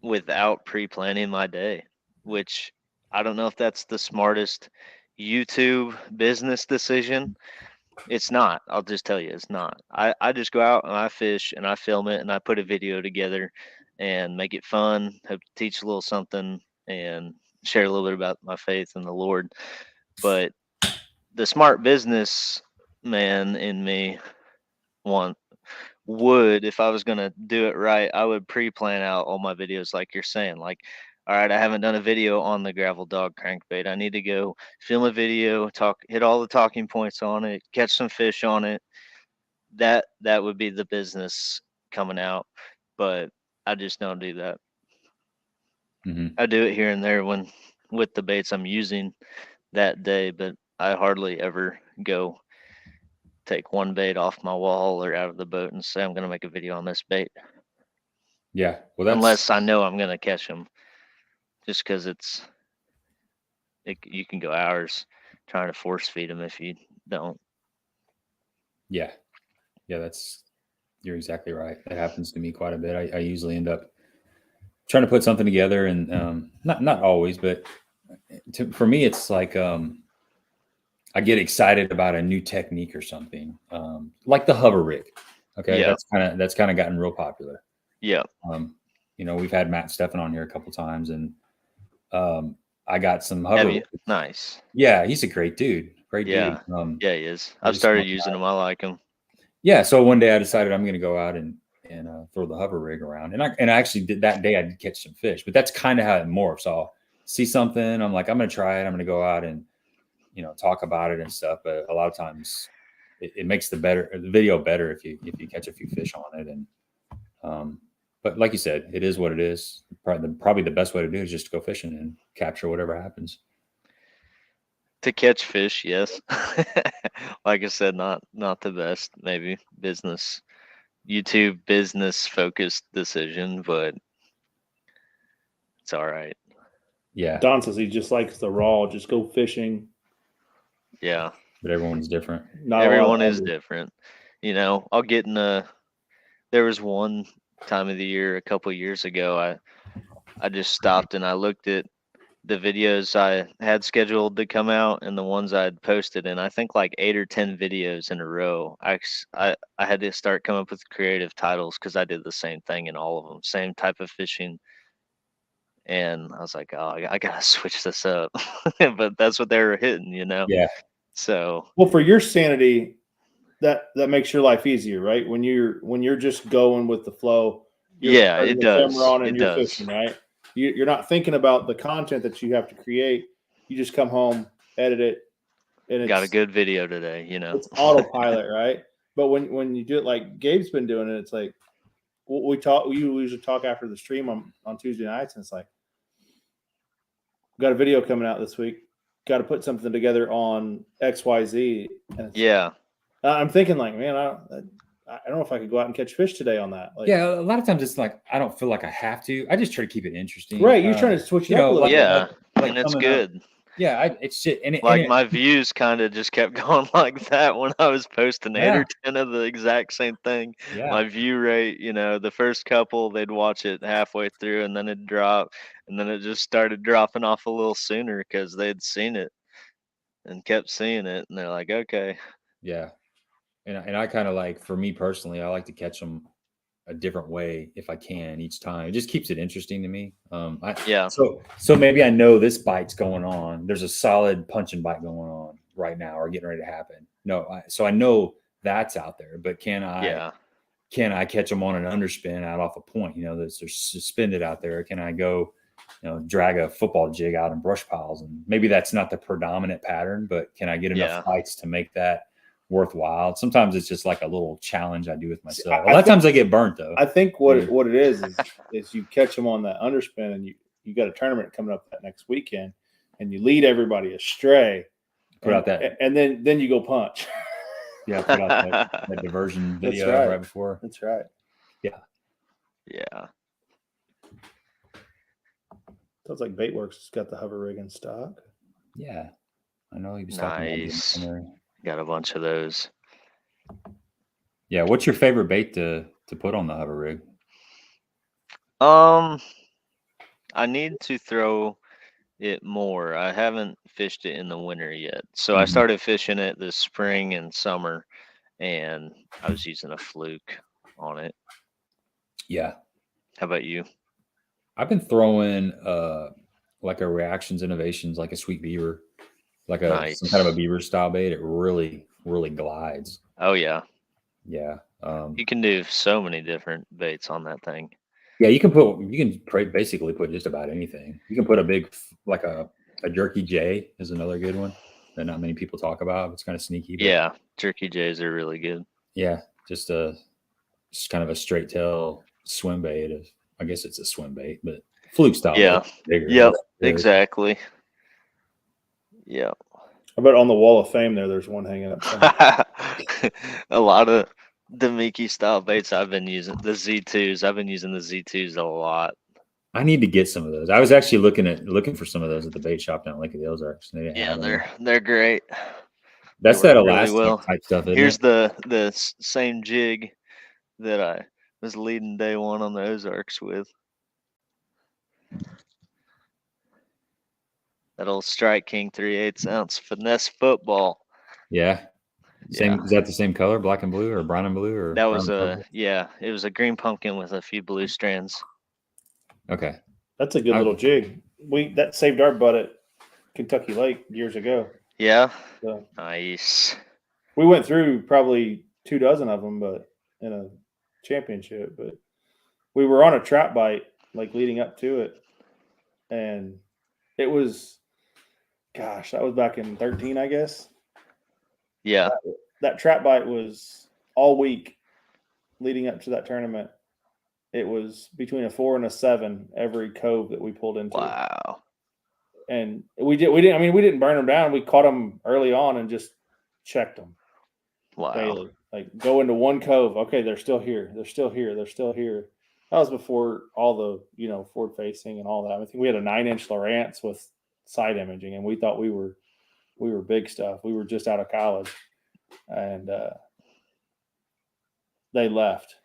without pre-planning my day, which I don't know if that's the smartest YouTube business decision. It's not. I'll just tell you, it's not. I just go out and I fish and I film it and I put a video together and make it fun, hope to teach a little something and share a little bit about my faith in the Lord. But the smart business man in me would, if I was going to do it right, I would pre-plan out all my videos like you're saying. Like, all right, I haven't done a video on the gravel dog crankbait. I need to go film a video, hit all the talking points on it, catch some fish on it. That would be the business coming out, but I just don't do that. I do it here and there with the baits I'm using that day, but I hardly ever go take one bait off my wall or out of the boat and say I'm going to make a video on this bait.
Yeah, well,
unless I know I'm going to catch them, just because you can go hours trying to force feed them if you don't. Yeah,
you're exactly right. That happens to me quite a bit. I usually end up trying to put something together, and not always, but for me, it's like I get excited about a new technique or something, like the hover rig. Okay, that's kind of gotten real popular.
Yeah.
You know, we've had Matt Steffen on here a couple times, and I got some hover.
Nice.
Yeah, he's a great dude. Great dude.
Yeah, he is. I've started using him. I like him.
Yeah. So one day I decided I'm going to go out and throw the hover rig around, and I actually did that day. I did catch some fish, but that's kind of how it morphs. I'll see something, I'm like, I'm going to try it. I'm going to go out and talk about it and stuff. But a lot of times, it makes the video better if you catch a few fish on it. And but like you said, it is what it is. Probably the best way to do it is just to go fishing and capture whatever happens.
To catch fish, yes. Like I said, not the best, maybe YouTube business focused decision, but it's all right.
Yeah.
Don says he just likes the raw, just go fishing.
Yeah.
But everyone's different.
Everyone is different. I'll get in there was one time of the year a couple of years ago, I just stopped and I looked at the videos I had scheduled to come out and the ones I'd posted, and I think like 8 or 10 videos in a row. I had to start coming up with creative titles because I did the same thing in all of them, same type of fishing. And I was like, oh, I gotta switch this up. But that's what they were hitting,
Yeah.
So
well, for your sanity, that makes your life easier, right? When you're just going with the flow.
It does.
Camera on and you're fishing, right? You're not thinking about the content that you have to create. You just come home, edit it, and
got a good video today.
It's autopilot, right? But when you do it like Gabe's been doing it, it's like we usually talk after the stream on Tuesday nights, and it's like, got a video coming out this week. Got to put something together on XYZ. And I'm thinking like, man, I don't know if I could go out and catch fish today on that. Like,
yeah, a lot of times it's like I don't feel like I have to. I just try to keep it interesting.
Right, you're trying to switch it up a little bit.
And it's good.
Yeah, it's just
Like my views kind of just kept going like that when I was posting 8 or 10 of the exact same thing.
Yeah.
My view rate, the first couple, they'd watch it halfway through and then it'd drop. And then it just started dropping off a little sooner because they'd seen it and kept seeing it. And they're like, okay.
Yeah. And I kind of like, for me personally, I like to catch them a different way if I can each time. It just keeps it interesting to me.
Yeah.
So maybe I know this bite's going on. There's a solid punch and bite going on right now or getting ready to happen. So I know that's out there, but can I catch them on an underspin out off a point? That's they're suspended out there. Can I go, drag a football jig out in brush piles? And maybe that's not the predominant pattern, but can I get enough bites to make that worthwhile? Sometimes it's just like a little challenge I do with myself. A lot of times I get burnt though.
I think what it is you catch them on that underspin, and you got a tournament coming up that next weekend, and you lead everybody astray.
Put out that,
and then you go punch.
Yeah, put out that diversion video right before.
That's right.
Yeah.
Yeah.
Sounds like Baitworks has got the hover rig in stock.
Yeah, I know he was
nice.
talking about
got a bunch of those.
Yeah, what's your favorite bait to put on the hover rig?
I need to throw it more. I haven't fished it in the winter yet. So I started fishing it this spring and summer, and I was using a fluke on it.
Yeah.
How about you?
I've been throwing like a Reactions Innovations, like a Sweet Beaver, like some kind of a beaver style bait. It really, really glides.
Oh yeah.
Yeah.
You can do so many different baits on that thing.
Yeah, you can basically put just about anything. You can put a big, like a jerky J is another good one that not many people talk about. It's kind of sneaky.
Yeah, jerky J's are really good.
Yeah, just kind of a straight tail swim bait. I guess it's a swim bait, but fluke style.
Yeah.
Bigger.
Yep. Exactly. Yeah.
I bet on the wall of fame there's one hanging up somewhere.
A lot of the Mickey style baits I've been using, the Z2s. I've been using the Z2s a lot.
I need to get some of those. I was actually looking for some of those at the bait shop down at Lake of the Ozarks.
They're great.
That's that elastic type stuff.
Here's the same jig that I was leading day one on the Ozarks with. That old Strike King 3/8 ounce finesse football.
Yeah. Same. Yeah. Is that the same color, black and blue, or brown and blue, or
that was it was a green pumpkin with a few blue strands.
Okay,
that's a good little jig. That saved our butt at Kentucky Lake years ago.
Yeah, so, nice.
We went through probably 24 of them, but in a championship. But we were on a trap bite like leading up to it, and it was, gosh, that was back in 13, I guess.
Yeah.
That trap bite was all week leading up to that tournament. It was between a 4 and a 7 every cove that we pulled into.
Wow.
And we didn't burn them down. We caught them early on and just checked them.
Wow.
Daily. Like go into one cove. Okay, they're still here. They're still here. They're still here. That was before all the, forward facing and all that. I think we had a 9-inch Lowrance with side imaging, and we thought we were big stuff. We were just out of college, and they left.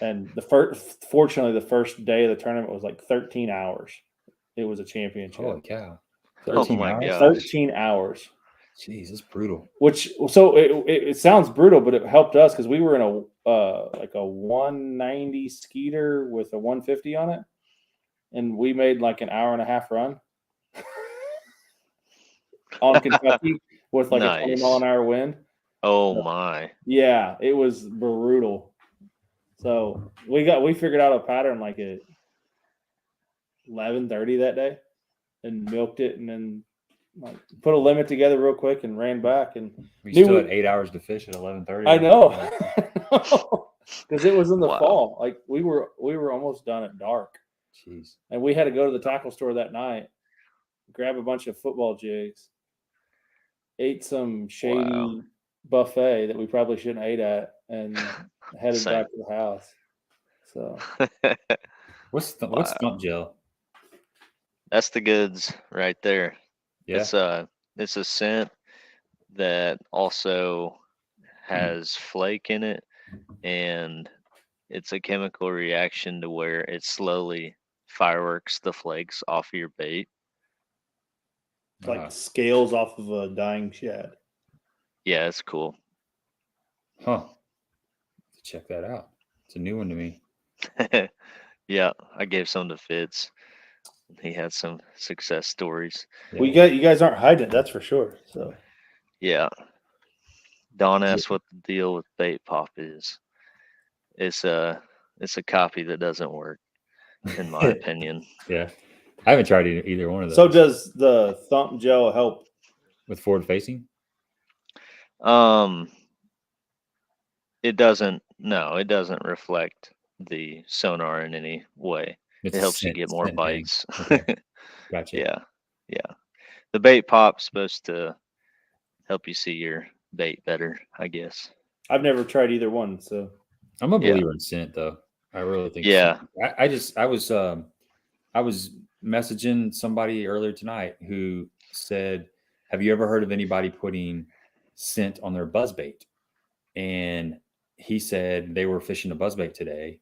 And fortunately, the first day of the tournament was like 13 hours. It was a championship.
Holy cow!
13 hours.
Gosh. 13 hours.
Jeez, it's brutal.
So it sounds brutal, but it helped us because we were in a 190 Skeeter with a 150 on it, and we made like an hour and a half run on Kentucky with like a 20-mile-an-hour wind.
Oh my!
Yeah, it was brutal. So we figured out a pattern like at 11:30 that day, and milked it, and then like put a limit together real quick and ran back. And
we still had 8 hours to fish at 11:30.
I know, because it was in the fall. Like we were almost done at dark.
Jeez.
And we had to go to the tackle store that night, grab a bunch of football jigs, ate some shady buffet that we probably shouldn't have ate at, and headed back to the house. So
what's Stump Gel?
That's the goods right there.
Yeah.
It's a scent that also has flake in it, and it's a chemical reaction to where it slowly fireworks the flakes off of your bait.
Like scales off of a dying shad.
Yeah, it's cool.
Huh. Check that out. It's a new one to me.
Yeah, I gave some to Fitz. He had some success stories.
Yeah.
Well, you guys aren't hiding it, that's for sure. So
Yeah. Don asked what the deal with bait pop is. It's a copy that doesn't work, in my opinion.
Yeah. I haven't tried either one of those.
So does the thump gel help
with forward facing?
It doesn't. No, it doesn't reflect the sonar in any way.
It
helps you get more bites.
Okay. Gotcha.
Yeah. The bait pop's supposed to help you see your bait better, I guess.
I've never tried either one, so
I'm a believer in scent, though. I really think.
Yeah.
I was messaging somebody earlier tonight who said, "Have you ever heard of anybody putting scent on their buzzbait?" And he said they were fishing a buzzbait today,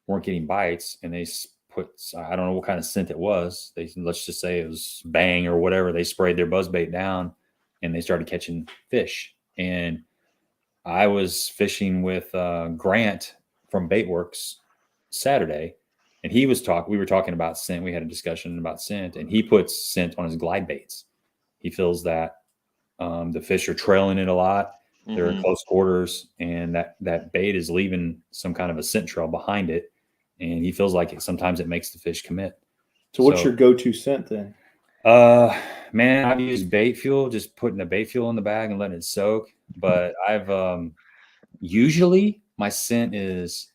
weren't getting bites, and they put, I don't know what kind of scent it was. Let's just say it was Bang or whatever. They sprayed their buzzbait down, and they started catching fish. And I was fishing with Grant from Baitworks Saturday, and we were talking about scent. We had a discussion about scent, and he puts scent on his glide baits. He feels that the fish are trailing it a lot. They're in close quarters, and that bait is leaving some kind of a scent trail behind it, and he feels like sometimes it makes the fish commit.
So what's your go-to scent then?
Man, I've used bait fuel, just putting the bait fuel in the bag and letting it soak. But I've usually my scent is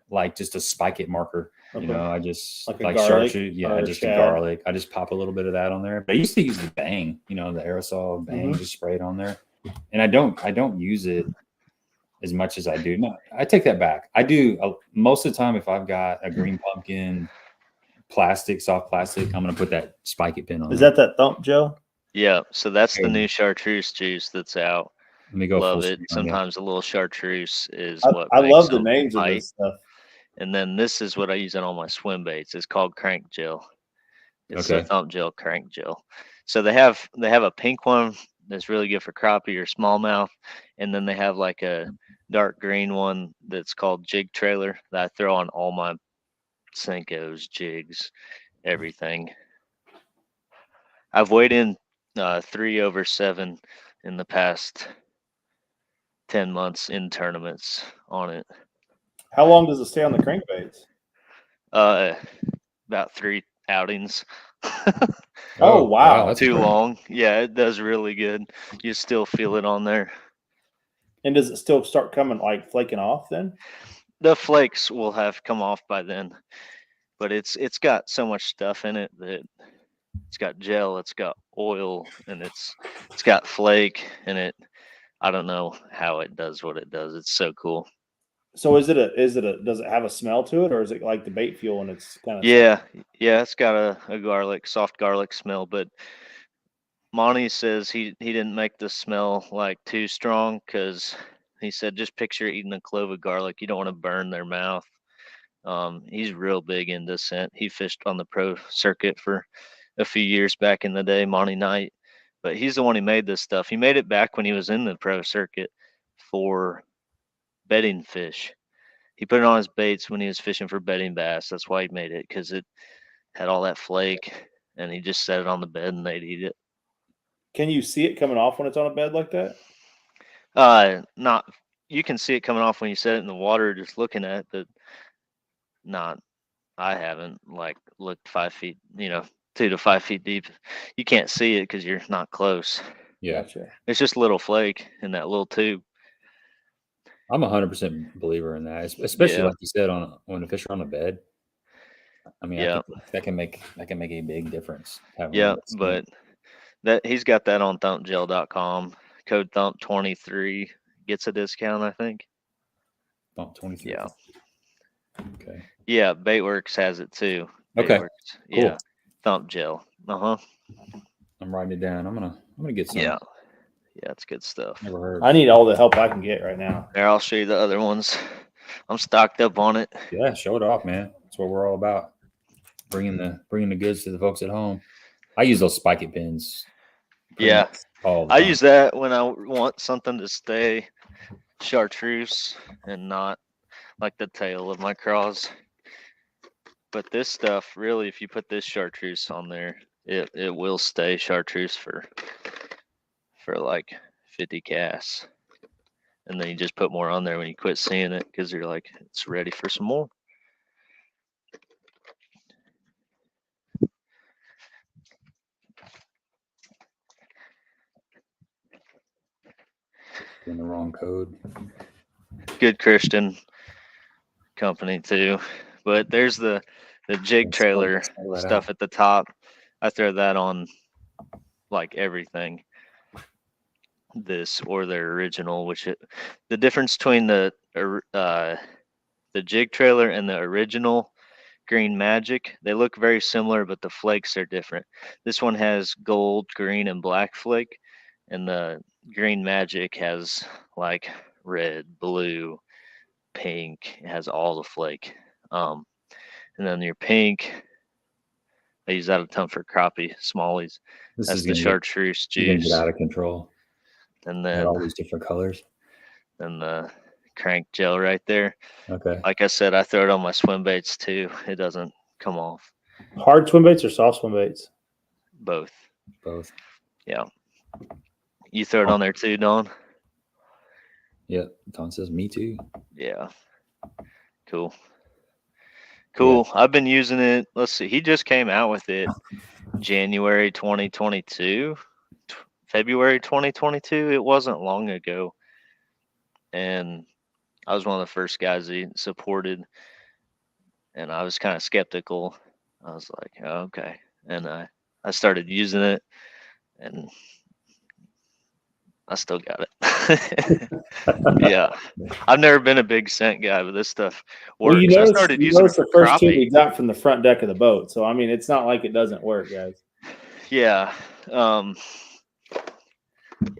like just a spike it marker.
Okay.
You know, I just
like garlic,
chartreuse. Yeah, just a garlic. I just pop a little bit of that on there. But I used to use the Bang, the aerosol Bang, just spray it on there. And I don't use it as much as I do. No, I take that back. I do most of the time. If I've got a green pumpkin soft plastic, I'm going to put that spike it pin on.
Is that thump gel?
Yeah. So that's the new chartreuse juice that's out.
Let me go.
Love it. Sometimes a little chartreuse is what
I
makes
love the
them
names
bite.
of this stuff.
And then this is what I use on all my swim baits. It's called crank gel. It's the thump gel, crank gel. So they have a pink one that's really good for crappie or smallmouth, and then they have like a dark green one that's called jig trailer that I throw on all my Senkos, jigs, everything. I've weighed in 3/7 in the past 10 months in tournaments on it.
How long does it stay on the crankbaits?
About 3 outings.
Oh wow,
that's
too long. Yeah, it does really good. You still feel it on there.
And does it still start coming like flaking off then?
The flakes will have come off by then, but it's got so much stuff in it that it's got gel, it's got oil, and it's got flake, and I don't know how it does what it does. It's so cool.
So does it have a smell to it, or is it like the bait fuel and it's kind of
Yeah, it's got a soft garlic smell, but Monty says he didn't make the smell like too strong because he said just picture eating a clove of garlic. You don't want to burn their mouth. He's real big into scent. He fished on the pro circuit for a few years back in the day, Monty Knight, but he's the one who made this stuff. He made it back when he was in the pro circuit for bedding fish. He put it on his baits when he was fishing for bedding bass. That's why he made it, because it had all that flake, and he just set it on the bed and they'd eat it.
Can you see it coming off when it's on a bed like that?
Not. You can see it coming off when you set it in the water, just looking at it, but not. I haven't looked 5 feet, 2 to 5 feet deep. You can't see it because you're not close.
Yeah,
gotcha.
It's just a little flake in that little tube.
I'm 100% believer in that, especially like you said, when the fish are on the bed. I mean, I think that can make a big difference.
Yeah, but he's got that on thumpgel.com. Code thump23 gets a discount, I think.
Thump 23.
Yeah.
Okay.
Yeah, Baitworks has it too.
Okay.
Baitworks.
Cool.
Yeah. Thump gel.
I'm writing it down. I'm gonna get some.
Yeah, it's good stuff.
Never heard.
I need all the help I can get right now.
There, I'll show you the other ones. I'm stocked up on it.
Yeah, show it off, man. That's what we're all about. Bringing the goods to the folks at home. I use those spike it pins.
Yeah,
all the
I
time.
use that when I want something to stay chartreuse and not like the tail of my craws. But this stuff, really, if you put this chartreuse on there, it will stay chartreuse for like 50 casts. And then you just put more on there when you quit seeing it because you're like, it's ready for some more.
In the wrong code.
Good Christian company too. But there's the jig trailer stuff at the top. I throw that on like everything. This or their original, the difference between the jig trailer and the original Green Magic, they look very similar, but the flakes are different. This one has gold, green, and black flake, and the Green Magic has like red, blue, pink. It has all the flake. And then your pink, I use that a ton for crappie, smallies. That's the chartreuse juice.
Get out of control.
And then
all these different colors.
And the crank gel right there.
Okay.
Like I said, I throw it on my swim baits too. It doesn't come off.
Hard swim baits or soft swim baits?
Both. Yeah. You throw it on there too, Don?
Yeah. Don says me too.
Yeah. Cool. Yeah. I've been using it. Let's see. He just came out with it January 2022. February 2022. It wasn't long ago. And I was one of the first guys he supported. And I was kind of skeptical. I was like, oh, okay. And I started using it. And I still got it. Yeah. I've never been a big scent guy, but this stuff works.
Well,
I started using it for
the first
crappie.
two we got from the front deck of the boat. So, I mean, it's not like it doesn't work, guys.
Yeah.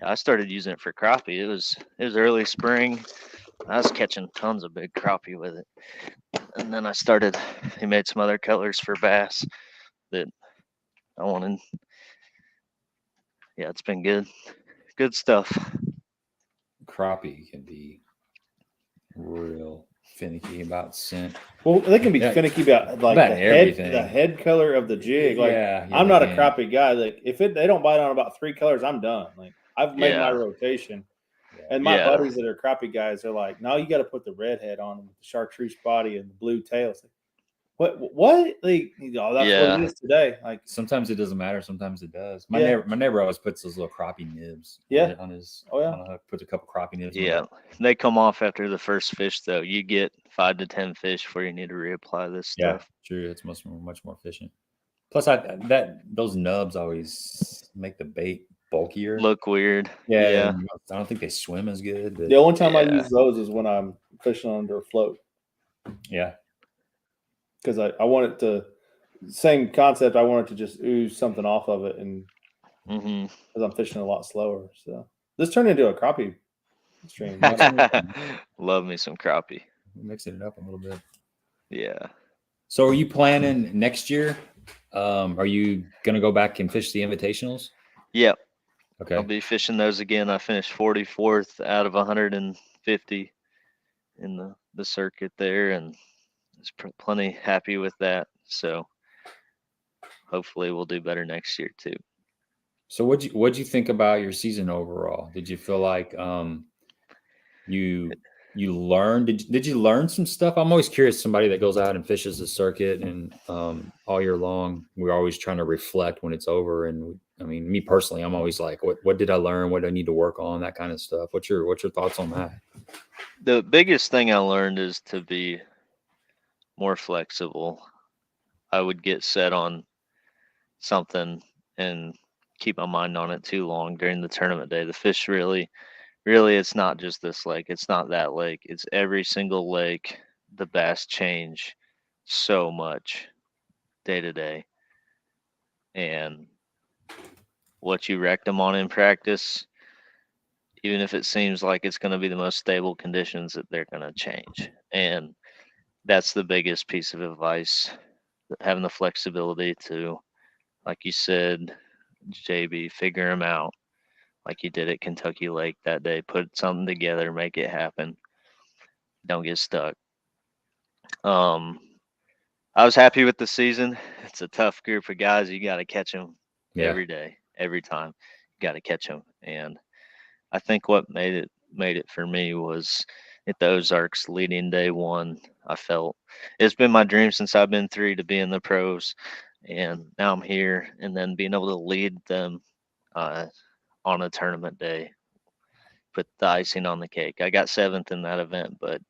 I started using it for crappie. It was early spring. I was catching tons of big crappie with it. And then he made some other colors for bass that I wanted. Yeah, it's been good. Good stuff.
Crappie can be real finicky about scent.
Well, they can be finicky about like the head color of the jig. Like, I'm not a crappie guy. Like, if they don't bite on about 3 colors, I'm done. Like, I've made my rotation. And my buddies that are crappie guys are like, no, you got to put the red head on with the chartreuse body and the blue tails. Like, what? Like, that's what it is today. Like,
sometimes it doesn't matter. Sometimes it does. My neighbor always puts those little crappie nibs. On his. On a hook, puts a couple crappie nibs.
Yeah, they come off after the first fish, though. You get 5 to 10 fish before you need to reapply this stuff.
Yeah, true. It's much more efficient. Plus, those nubs always make the bait bulkier.
Look weird.
Yeah. I don't think they swim as good. But
the only time I use those is when I'm fishing under a float.
Yeah.
Because I want it to, same concept. I want it to just ooze something off of it, and because I'm fishing a lot slower. So this turned into a crappie stream.
Love me some crappie.
Mixing it up a little bit.
Yeah.
So are you planning next year? Are you going to go back and fish the invitationals?
Yep.
Okay.
I'll be fishing those again. I finished 44th out of 150 in the circuit there, and was plenty happy with that. So hopefully we'll do better next year too.
So what'd you think about your season overall? Did you feel like you learned? Did you learn some stuff? I'm always curious. Somebody that goes out and fishes the circuit and all year long, we're always trying to reflect when it's over. And I mean, me personally, I'm always like, what did I learn? What do I need to work on? That kind of stuff. What's your thoughts on that?
The biggest thing I learned is to be more flexible. I would get set on something and keep my mind on it too long during the tournament day. The fish really, it's not just this lake. It's not that lake. It's every single lake. The bass change so much day to day. And what you wrecked them on in practice, even if it seems like it's going to be the most stable conditions, that they're going to change. And that's the biggest piece of advice, having the flexibility to, like you said, JB, figure them out like you did at Kentucky Lake that day. Put something together, make it happen. Don't get stuck. I was happy with the season. It's a tough group of guys. You got to catch them every day, every time. You got to catch them. And I think what made it for me was at the Ozarks leading day one. I felt it's been my dream since I've been 3 to be in the pros, and now I'm here. And then being able to lead them on a tournament day, put the icing on the cake. I got 7th in that event, but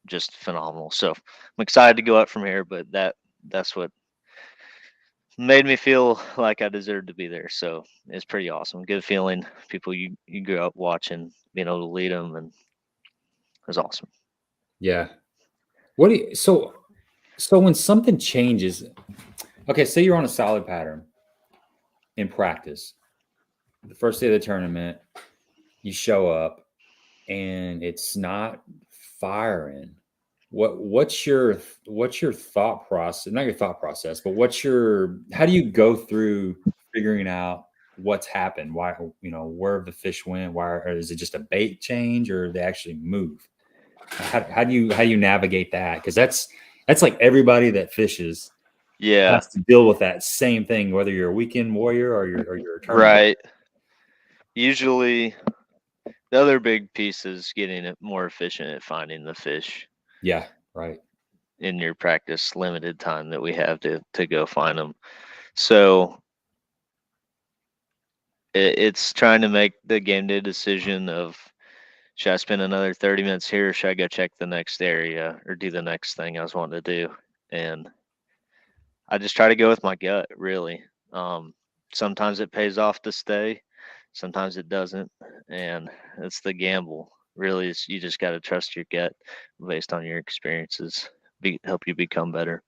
just phenomenal. So I'm excited to go up from here, but that's what made me feel like I deserved to be there. So it's pretty awesome. Good feeling. People you grew up watching, being able to lead them, and it was awesome.
Yeah. What do you, so when something changes, okay, say you're on a solid pattern in practice, the first day of the tournament, you show up and it's not firing. What's your thought process? Not your thought process, but how do you go through figuring out what's happened? Why, where the fish went? Why, or is it just a bait change, or they actually move? How do you navigate that? Because that's like everybody that fishes has to deal with that same thing, whether you're a weekend warrior or you're a tournament.
Right. Usually the other big piece is getting it more efficient at finding the fish.
Yeah, right.
In your practice limited time that we have to go find them. So it's trying to make the game day decision of, should I spend another 30 minutes here, or should I go check the next area or do the next thing I was wanting to do? And I just try to go with my gut, really. Sometimes it pays off to stay, sometimes it doesn't, and it's the gamble. Really, you just got to trust your gut based on your experiences, help you become better.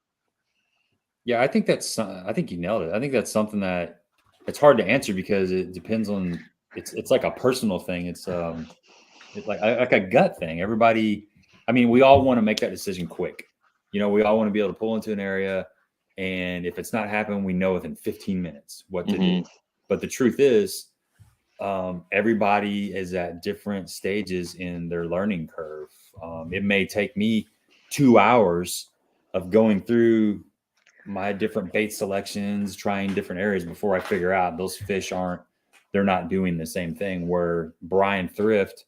Yeah, I think you nailed it. I think that's something that it's hard to answer because it depends on, it's like a personal thing. It's like a gut thing. Everybody, I mean, we all want to make that decision quick. We all want to be able to pull into an area, and if it's not happening, we know within 15 minutes what to do. But the truth is, everybody is at different stages in their learning curve. It may take me 2 hours of going through my different bait selections, trying different areas before I figure out those fish they're not doing the same thing. Where Brian Thrift,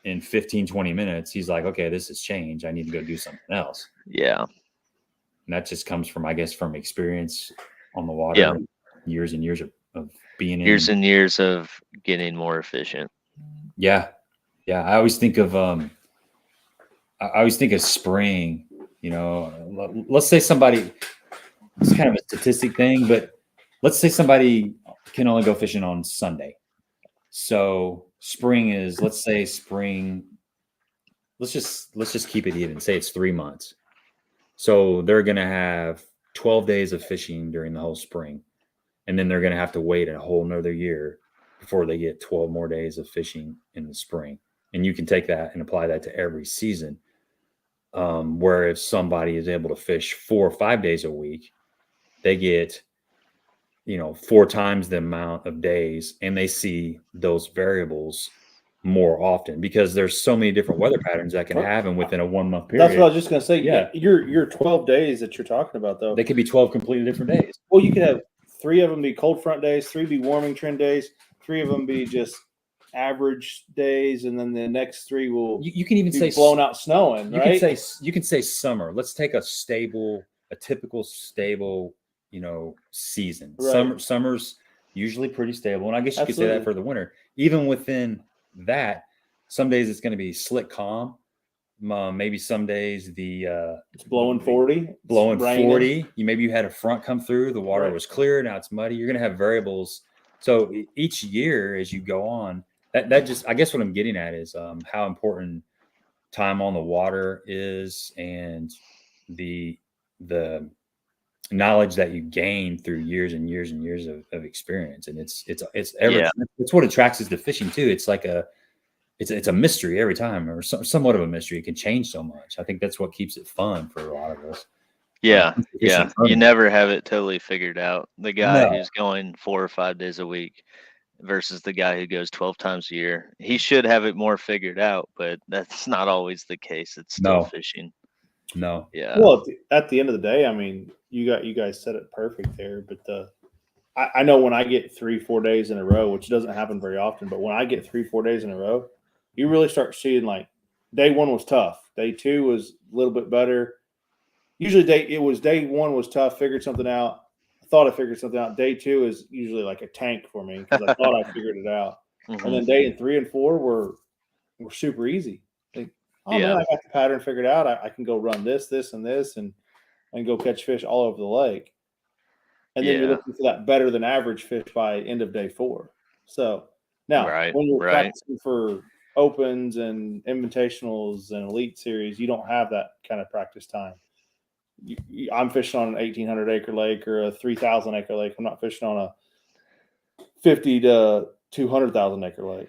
in 15, 20 minutes, he's like, okay, this has changed. I need to go do something else.
Yeah.
And that just comes from, I guess, from experience on the water. Yeah. Years and years of being in.
Years and years of getting more efficient.
Yeah. Yeah. I always think of spring, let's say somebody, it's kind of a statistic thing, but let's say somebody can only go fishing on Sunday. So spring is, let's just keep it even. Say it's 3 months. So they're going to have 12 days of fishing during the whole spring. And then they're going to have to wait a whole nother year before they get 12 more days of fishing in the spring. And you can take that and apply that to every season. Where if somebody is able to fish 4 or 5 days a week, they get, 4 times the amount of days, and they see those variables more often because there's so many different weather patterns that can happen within a 1 month period.
That's what I was just going to say. Yeah. Your 12 days that you're talking about, though,
they could be 12 completely different days.
Well, you could have 3 of them be cold front days, 3 be warming trend days, 3 of them be just average days, and then the next 3 will
you can even say
blown out snowing. Right?
You can say summer. Let's take a typical stable season. Right. Summer's usually pretty stable, and I guess you could say that for the winter. Even within that, some days it's going to be slick calm. Maybe some days
it's blowing 40.
Blowing 40. Maybe you had a front come through, the water was clear, now it's muddy. You're going to have variables. So each year as you go on, that just, I guess what I'm getting at is how important time on the water is, and the knowledge that you gain through years and years and years of experience. And it's
Yeah.
what attracts us to fishing too. It's like it's a mystery every time, or somewhat of a mystery. It can change so much. I think that's what keeps it fun for a lot of us.
Yeah.
Fishing
You
tournament.
never have it totally figured out. The guy
No.
who's going 4 or 5 days a week versus the guy who goes 12 times a year. He should have it more figured out, but that's not always the case. It's still
No.
fishing.
No.
Yeah.
Well, at the end of the day, I mean, you guys said it perfect there. But I know when I get 3-4 days in a row, which doesn't happen very often, but when I get 3-4 days in a row, you really start seeing like day one was tough. Day two was a little bit better. Usually day one was tough, figured something out. I thought I figured something out. Day two is usually like a tank for me because I thought I figured it out.
Mhm.
And then day 3 and 4 were super easy. Like, oh
Yeah.
man, I got the pattern figured out. I can go run this, and this, and go catch fish all over the lake. And then you're
Yeah.
looking for that better than average fish by end of day 4. So now
Right,
when you're
right.
practicing for opens and invitationals and elite series, you don't have that kind of practice time. I'm fishing on an 1,800 acre lake or a 3,000 acre lake. I'm not fishing on a 50 to 200,000 acre lake.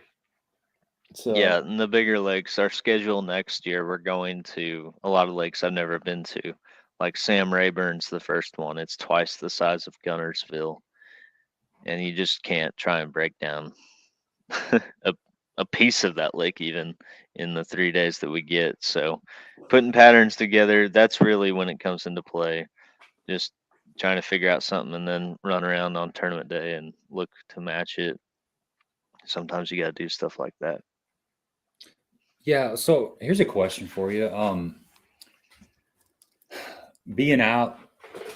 So
Yeah, and the bigger lakes, our schedule next year, we're going to a lot of lakes I've never been to. Like Sam Rayburn's the first one. It's twice the size of Guntersville. And you just can't try and break down a piece of that lake even in the 3 days that we get. So putting patterns together, that's really when it comes into play. Just trying to figure out something and then run around on tournament day and look to match it. Sometimes you got to do stuff like that.
Yeah. So here's a question for you. Being out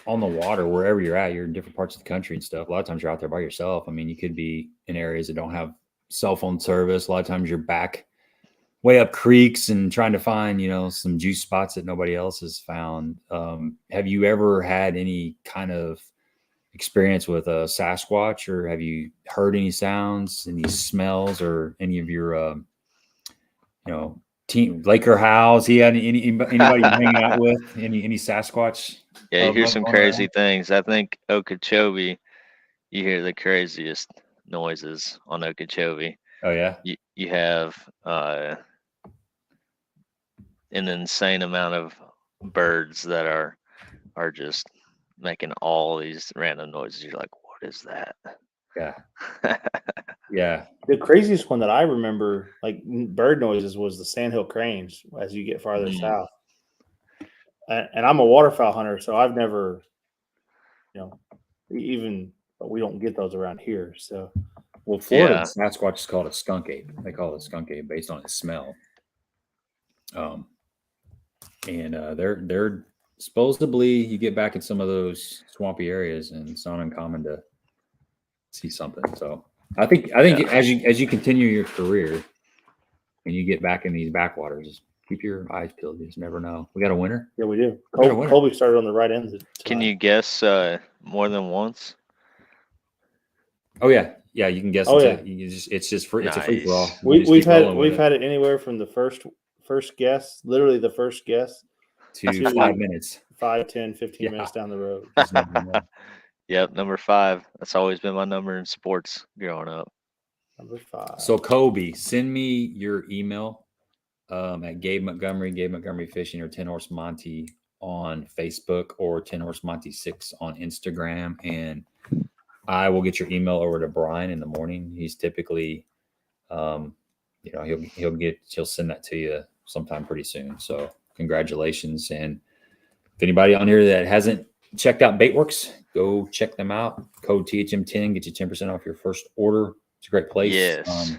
on the water, wherever you're at, you're in different parts of the country and stuff. A lot of times you're out there by yourself. I mean, you could be in areas that don't have cell phone service. A lot of times you're back way up creeks and trying to find, some juice spots that nobody else has found. Have you ever had any kind of experience with a Sasquatch, or have you heard any sounds, any smells, or any of your, team Laker House? He had anybody hanging out with any Sasquatch?
Yeah, you hear some
on
crazy things. I think Okeechobee, you hear the craziest noises on Okeechobee.
Oh yeah.
You have an insane amount of birds that are just making all these random noises. You're like, what is that?
Yeah. Yeah.
the craziest one that I remember, like bird noises, was the sandhill cranes as you get farther south. And I'm a waterfowl hunter, so I've never, even, but we don't get those around here. So,
well, Florida Sasquatch is called a skunk ape. They call it a skunk ape based on its smell. And they're supposedly, you get back in some of those swampy areas, and it's not uncommon to see something. So I think as you continue your career and you get back in these backwaters, just keep your eyes peeled. You just never know. We got a winner.
Yeah, we do. Colby started on the right end.
Can you guess more than once?
Oh yeah, you can guess.
Oh yeah,
it's just free. Nice. It's a free for all.
We've had it anywhere from the first guess, literally the first guess,
to 5 minutes,
5, 10, 15 minutes down the road.
Yep, number 5. That's always been my number in sports growing up.
Number 5.
So Kobe, send me your email at Gabe Montgomery Fishing, or 10 Horse Monty on Facebook, or 10 Horse Monty 6 on Instagram, and I will get your email over to Brian in the morning. He's typically, he'll send that to you sometime pretty soon. So congratulations. And if anybody on here that hasn't checked out Baitworks, go check them out. Code THM10, get you 10% off your first order. It's a great place.
Yes.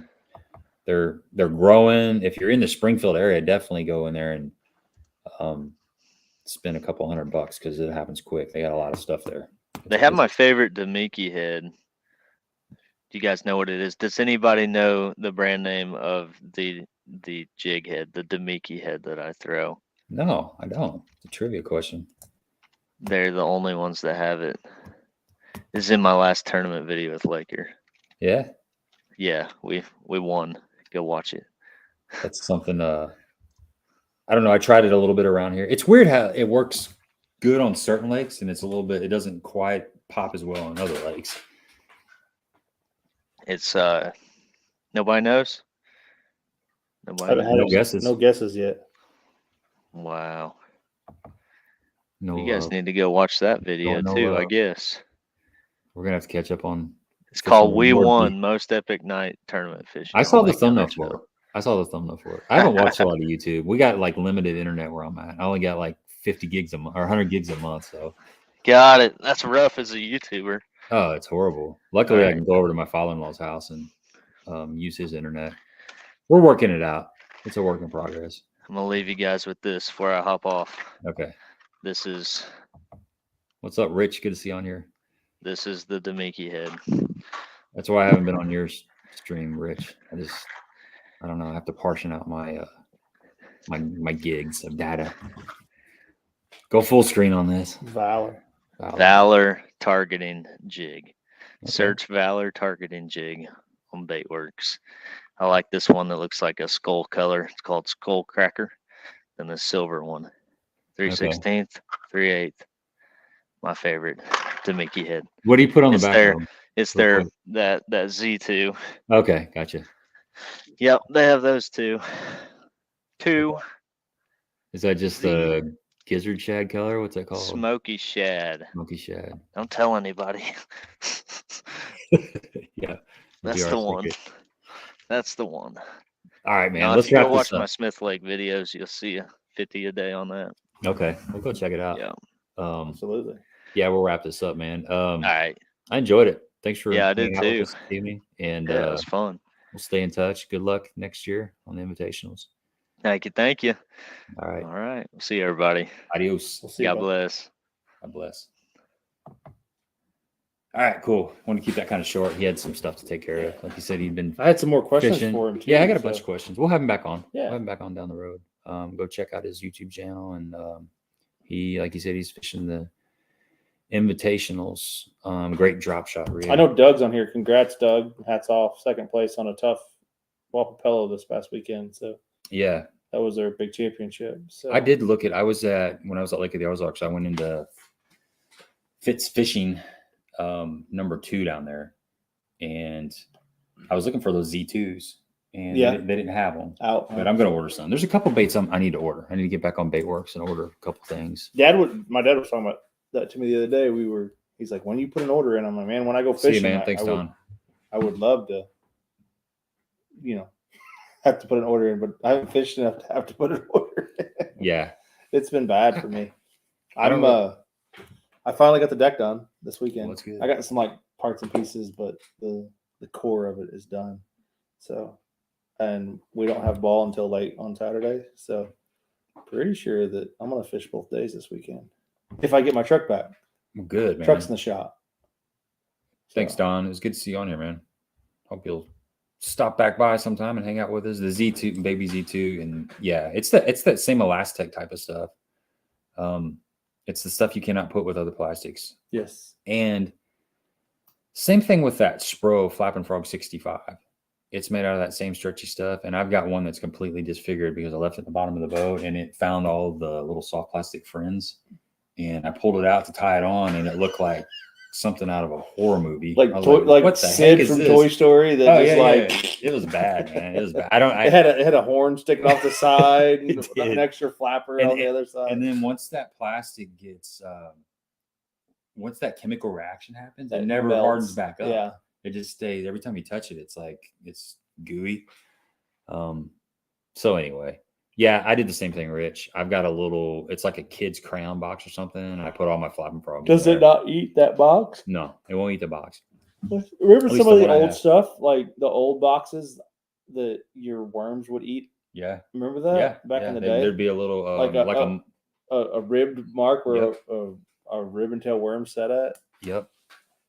They're growing. If you're in the Springfield area, definitely go in there and spend a couple $100 because it happens quick. They got a lot of stuff there.
They have my favorite Demiki head. Do you guys know what it is? Does anybody know the brand name of the jig head, the Demiki head that I throw?
No, I don't. It's a trivia question.
They're the only ones that have it. This is in my last tournament video with Laker.
Yeah?
Yeah, we won. Go watch it.
That's something, I don't know. I tried it a little bit around here. It's weird how it works good on certain lakes, and it's a little bit. It doesn't quite pop as well on other lakes.
It's nobody knows. Nobody
Haven't had
No
knows.
guesses.
No guesses yet.
Wow.
No,
You guys need to go watch that video
no,
too, I guess.
we're gonna have to catch up on.
It's
fishing
called
with
We
Nordbye.
Won Most Epic Night Tournament Fishing.
I saw
on
the
Lake
thumbnail
Guntersville.
for it. I haven't watched a lot of YouTube. We got like limited internet where I'm at. I only got like 50 gigs a month or 100 gigs a month. So
Got it. That's rough as a YouTuber.
oh, it's horrible. Luckily, I
Right.
can go over to my father-in-law's house and use his internet. We're working it out. It's a work in progress.
I'm gonna leave you guys with this before I hop off.
Okay.
This is
What's up, Rich? Good to see you on here.
the Demiki head.
That's why I haven't been on your stream, Rich. I don't know. I have to portion out my my gigs of data. Go full screen on this.
Valor.
Valor targeting jig.
Okay.
Search Valor targeting jig on Baitworks. I like this one that looks like a skull color. It's called Skull Cracker. And the silver one. 3/16, 3/8. My favorite. Demiki head.
What do you put on the
It's
back?
their-
of them?
It's
Real
their
quick.
that Z2.
Okay, gotcha.
Yep, they have those two.
Is that just the gizzard shad color? What's that called?
Smoky shad.
Smoky shad.
Don't tell anybody.
Yeah.
That's
VR
the one.
ticket.
That's the one.
All right, man.
Now,
Let's
if you go
wrap
watch
this
my
up.
Smith Lake videos, you'll see a 50 a day on that.
Okay, we'll go check it out.
Yeah.
Absolutely.
Yeah, we'll wrap this up, man.
All right.
I enjoyed it. Thanks for
Yeah, I did
hanging out with
too.
us this evening, and
Yeah, it was fun.
we'll stay in touch. Good luck next year on the invitationals.
Thank you. Thank you.
All right.
All right. We'll see everybody.
Adios.
We'll see you.
God
bud.
bless.
God bless. All right, cool. Want to keep that kind of short. He had some stuff to take care of. Like you said, he'd been
I had some more questions
fishing.
for him too.
Yeah, I got a
so-
bunch of questions. We'll have him back on.
Yeah.
We'll have him back on down the road. Go check out his YouTube channel, and he, like you said, he's fishing the invitationals. Great drop shot rig.
I know Doug's on here. Congrats, Doug. Hats off. Second place on a tough Wapapello this past weekend. So
Yeah,
that was their big championship. So
I did look at. When I was at Lake of the Ozarks, I went into Fitz Fishing number 2 down there, and I was looking for those Z2s, and
Yeah.
they didn't have them.
out.
But I'm going to order some. There's a couple baits I need to order. I need to get back on Baitworks and order a couple things.
My dad was talking about that to me the other day. He's like, when you put an order in, I'm like, man, when I go
See you,
fishing,
man. Thanks, Don.
I would love to, have to put an order in, but I haven't fished enough to have to put an order in.
Yeah.
It's been bad for me.
I don't
I finally got the deck done this weekend.
Well, that's good.
I got some like parts and pieces, but the core of it is done. So, and we don't have ball until late on Saturday. So, pretty sure that I'm gonna fish both days this weekend if I get my truck back.
Well, good, man.
Truck's in the shop.
Thanks,
So,
Don. It was good to see you on here, man. Hope you'll stop back by sometime and hang out with us. The Z2, baby Z2, and yeah, it's that same Elastec type of stuff. It's the stuff you cannot put with other plastics.
Yes.
And same thing with that Spro Flapping Frog 65. It's made out of that same stretchy stuff. And I've got one that's completely disfigured because I left it at the bottom of the boat and it found all the little soft plastic friends. And I pulled it out to tie it on, and it looked like something out of a horror movie.
Like
I was
like
what the
Sid
heck is
from
this?
Toy Story. That
Oh,
just
yeah,
like
yeah. It was bad, man. It was bad.
it had a horn sticking off the side, and
It
an
did.
extra flapper
And
on the other side.
And then once that plastic gets, once that chemical reaction happens, it
It
never
melts.
hardens back up.
Yeah.
It just stays. Every time you touch it, it's like it's gooey. So anyway, yeah, I did the same thing, Rich. I've got a little. It's like a kid's crayon box or something, and I put all my Flapping Frogs.
Does
in
it
there.
not eat that box?
No, it won't eat the box.
Remember
At least
some
the
of the
one I
old
have.
stuff, like the old boxes that your worms would eat?
Yeah,
Remember that
yeah.
back in the
There'd
day?
be a little
Like a ribbed mark where a ribbon tail worm set at.
Yep.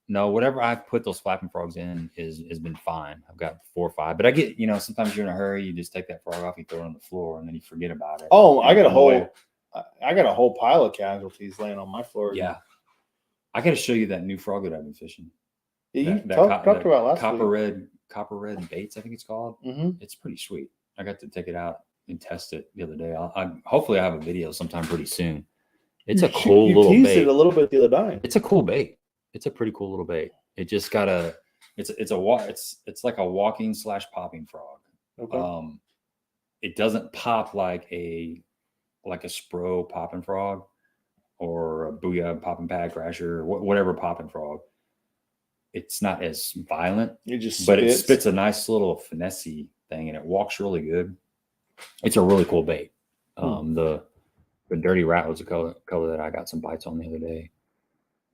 No, whatever I've put those Flapping Frogs in has been fine. I've got 4 or 5, but I get, sometimes you're in a hurry, you just take that frog off, you throw it on the floor, and then you forget about it.
Oh,
And
I got a
come away.
whole pile of casualties laying on my floor.
Yeah. I got to show you that new frog that I've been fishing.
You
That
talked about last
copper
week.
red baits, I think it's called.
Mm-hmm.
It's pretty sweet. I got to take it out and test it the other day. Hopefully I have a video sometime pretty soon. It's a cool little
teased
bait.
it a little bit the other night.
It's a cool bait. It's a pretty cool little bait. It just got a. It's like a walking / popping frog.
Okay.
It doesn't pop like a Spro popping frog or a Booyah popping pad crasher or whatever popping frog. It's not as violent. It spits a nice little finessey thing, and it walks really good. It's a really cool bait. The Dirty Rat was a color that I got some bites on the other day.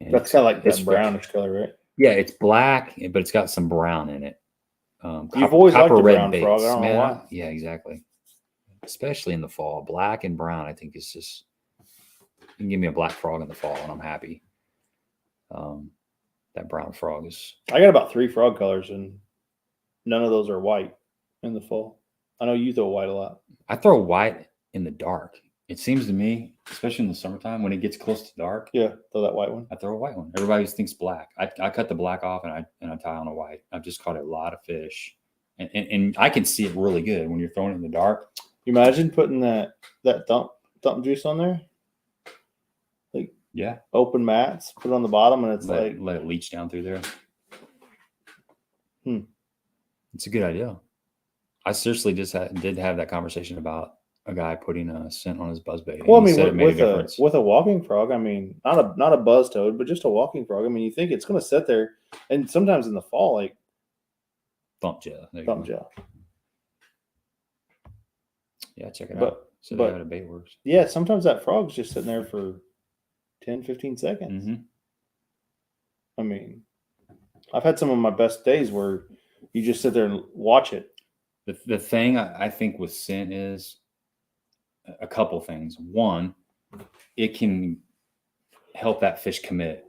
And
that's kind of like that brownish color, right?
Yeah, it's black, but it's got some brown in it.
You've always liked the brown frog. I don't know why.
Yeah, exactly. Especially in the fall, black and brown. I think it's just, you can give me a black frog in the fall, and I'm happy. That brown frog is.
I got about 3 frog colors, and none of those are white in the fall. I know you throw white a lot.
I throw white in the dark. It seems to me, especially in the summertime, when it gets close to dark.
Yeah, throw that white one.
I throw a white one. Everybody thinks black. I cut the black off and I tie on a white. I've just caught a lot of fish, and I can see it really good when you're throwing it in the dark.
Imagine putting that thump juice on there. Like,
yeah,
open mats, put it on the bottom, and it's
let
like
it leach down through there. It's a good idea. I seriously just did have that conversation about a guy putting a scent on his buzzbait.
Well, I mean, with a walking frog, I mean, not a buzz toad, but just a walking frog. I mean, you think it's going to sit there, and sometimes in the fall, like
thump gel. Yeah, check it out. So how the bait works.
Yeah, sometimes that frog's just sitting there for 10, 15 seconds.
Mm-hmm.
I mean, I've had some of my best days where you just sit there and watch it.
The thing I think with scent is a couple things. One, it can help that fish commit.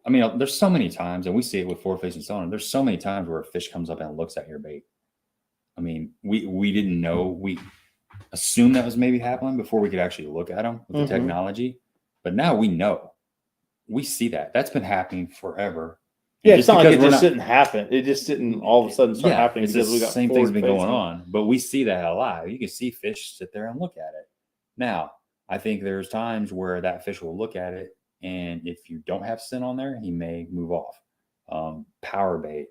I mean, there's so many times, and we see it with forward-facing sonar. There's so many times where a fish comes up and looks at your bait. I mean, we didn't know. We assumed that was maybe happening before we could actually look at them with the technology. But now we know. We see that. That's been happening forever.
Yeah, it's not like it just didn't happen. It just didn't all of a sudden start happening.
It's the same thing's been going on. But we see that a lot. You can see fish sit there and look at it. Now, I think there's times where that fish will look at it, and if you don't have scent on there, he may move off. Power bait,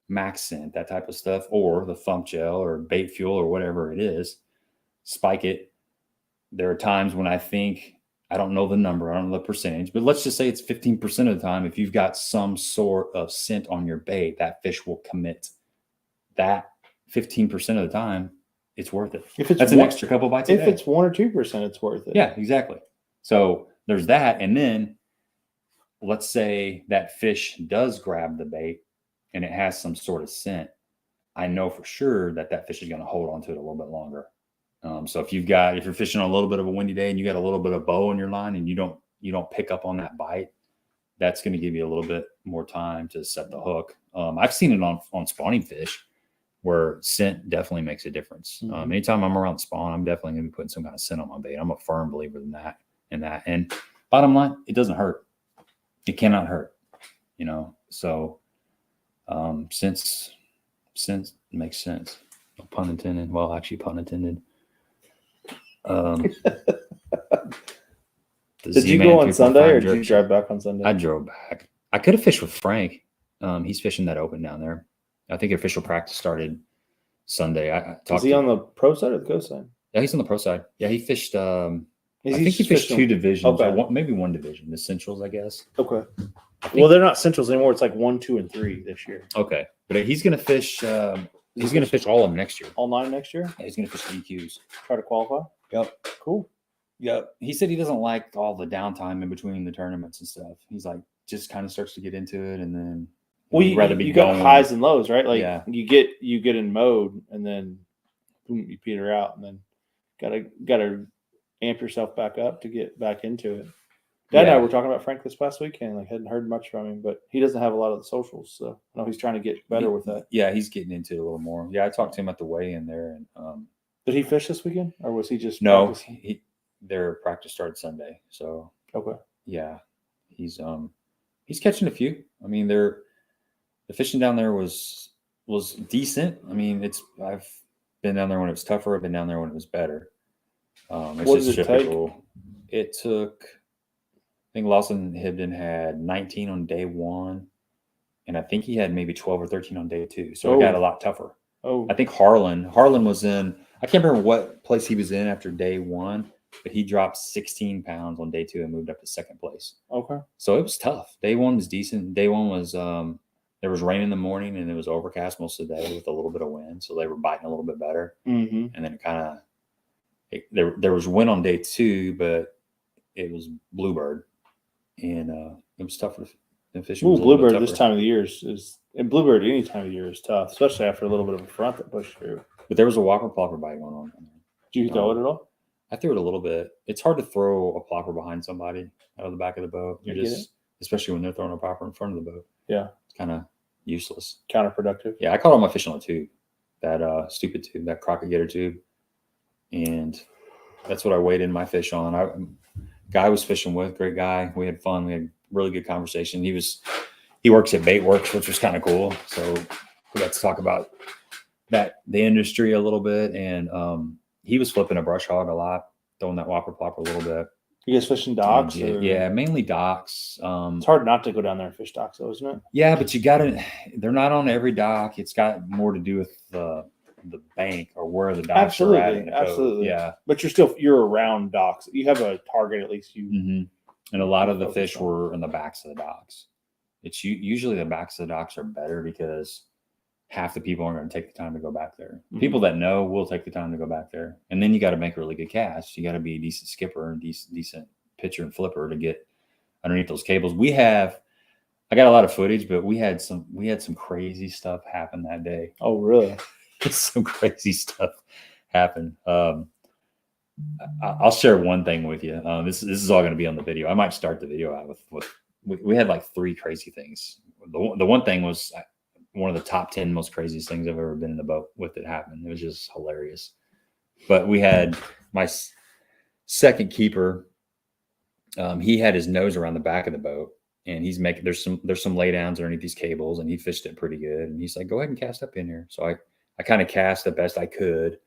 max scent, that type of stuff, or the thump gel or bait fuel or whatever it is, spike it. There are times when I think, I don't know the number, I don't know the percentage, but let's just say it's 15% of the time. If you've got some sort of scent on your bait, that fish will commit. That 15% of the time, it's worth it. That's an extra couple bites a day.
If it's 1 or 2%, it's worth it.
Yeah, exactly. So there's that. And then let's say that fish does grab the bait and it has some sort of scent. I know for sure that fish is going to hold on to it a little bit longer. So if you're fishing on a little bit of a windy day and you got a little bit of bow in your line and you don't pick up on that bite, that's going to give you a little bit more time to set the hook. I've seen it on spawning fish where scent definitely makes a difference. Anytime I'm around spawn, I'm definitely going to be putting some kind of scent on my bait. I'm a firm believer in that. And bottom line, it doesn't hurt. It cannot hurt, So scent makes sense. No pun intended. Well, actually, pun intended.
Did you go on Sunday or did you drive back on Sunday?
I drove back. I could have fished with Frank. He's fishing that open down there. I think official practice started Sunday.
Is he on the pro side or the coast side?
Yeah, he's on the pro side. Yeah, he fished. I think he fished 2 divisions, or maybe 1 division, the Centrals, I guess.
Okay. Well, they're not Centrals anymore. It's like 1, 2, and 3 this year.
Okay, but he's going to fish. He's going to fish all of them next year.
All 9 next year?
Yeah, he's going to fish EQs.
Try to qualify?
Yep.
Cool.
Yep. He said he doesn't like all the downtime in between the tournaments and stuff. He's like, just kind of starts to get into it, and then
you got highs and lows, right? Like you get in mode, and then boom, you peter out, and then gotta amp yourself back up to get back into it. Dad and I were talking about Frank this past weekend. Like, hadn't heard much from him, but he doesn't have a lot of the socials, so I know he's trying to get better with that.
Yeah, he's getting into it a little more. Yeah, I talked to him at the weigh-in there, and
did he fish this weekend, or was he just
no? Their practice started Sunday, so
okay.
Yeah, he's catching a few. I mean, the fishing down there was decent. I mean, I've been down there when it was tougher. I've been down there when it was better. It's
what
just
did it
typical. Take? It took think Lawson Hibden had 19 on day 1, and I think he had maybe 12 or 13 on day 2. So it got a lot tougher. I think Harlan was in, I can't remember what place he was in after day 1, but he dropped 16 pounds on day 2 and moved up to 2nd place.
Okay.
So it was tough. Day 1 was decent. Day 1 was, there was rain in the morning and it was overcast most of the day with a little bit of wind. So they were biting a little bit better.
Mm-hmm.
And then it kind of, there was wind on day 2, but it was bluebird. And it was tough for the fishing.
Ooh, bluebird this time of the year is, and bluebird any time of year is tough, especially after a little bit of a front that pushed through.
But there was a whopper plopper bite going on.
Did you throw it at all?
I threw it a little bit. It's hard to throw a plopper behind somebody out of the back of the boat. You just, especially when they're throwing a plopper in front of the boat.
Yeah.
It's kind of useless.
Counterproductive.
Yeah, I caught all my fish on a tube. That stupid tube, that Crock Gator tube. And that's what I weighed in my fish on. Guy was fishing with, great guy. We had fun. We had really good conversation. He works at Bait Works, which was kind of cool. So we got to talk about the industry a little bit. And he was flipping a brush hog a lot, throwing that whopper plopper a little bit.
You guys fishing docks?
Yeah, mainly docks.
It's hard not to go down there and fish docks, though, isn't it?
Yeah, but they're not on every dock. It's got more to do with the bank or where the docks are at.
Absolutely.
Yeah.
But you're around docks. You have a target, at least you.
And a lot of the fish were in the backs of the docks. It's usually the backs of the docks are better because half the people aren't going to take the time to go back there. People that know will take the time to go back there. And then you got to make a really good cast. You got to be a decent skipper and decent pitcher and flipper to get underneath those cables. I got a lot of footage, but we had some crazy stuff happen that day.
Oh, really?
Some crazy stuff happened. I'll share one thing with you. This is all going to be on the video. I might start the video out with we had like 3 crazy things. The one thing was one of the top 10 most craziest things I've ever been in the boat with that happened. It was just hilarious. But we had my second keeper. He had his nose around the back of the boat, and he's making there's some laydowns underneath these cables, and he fished it pretty good. And he's like, "Go ahead and cast up in here." So I kind of cast the best I could,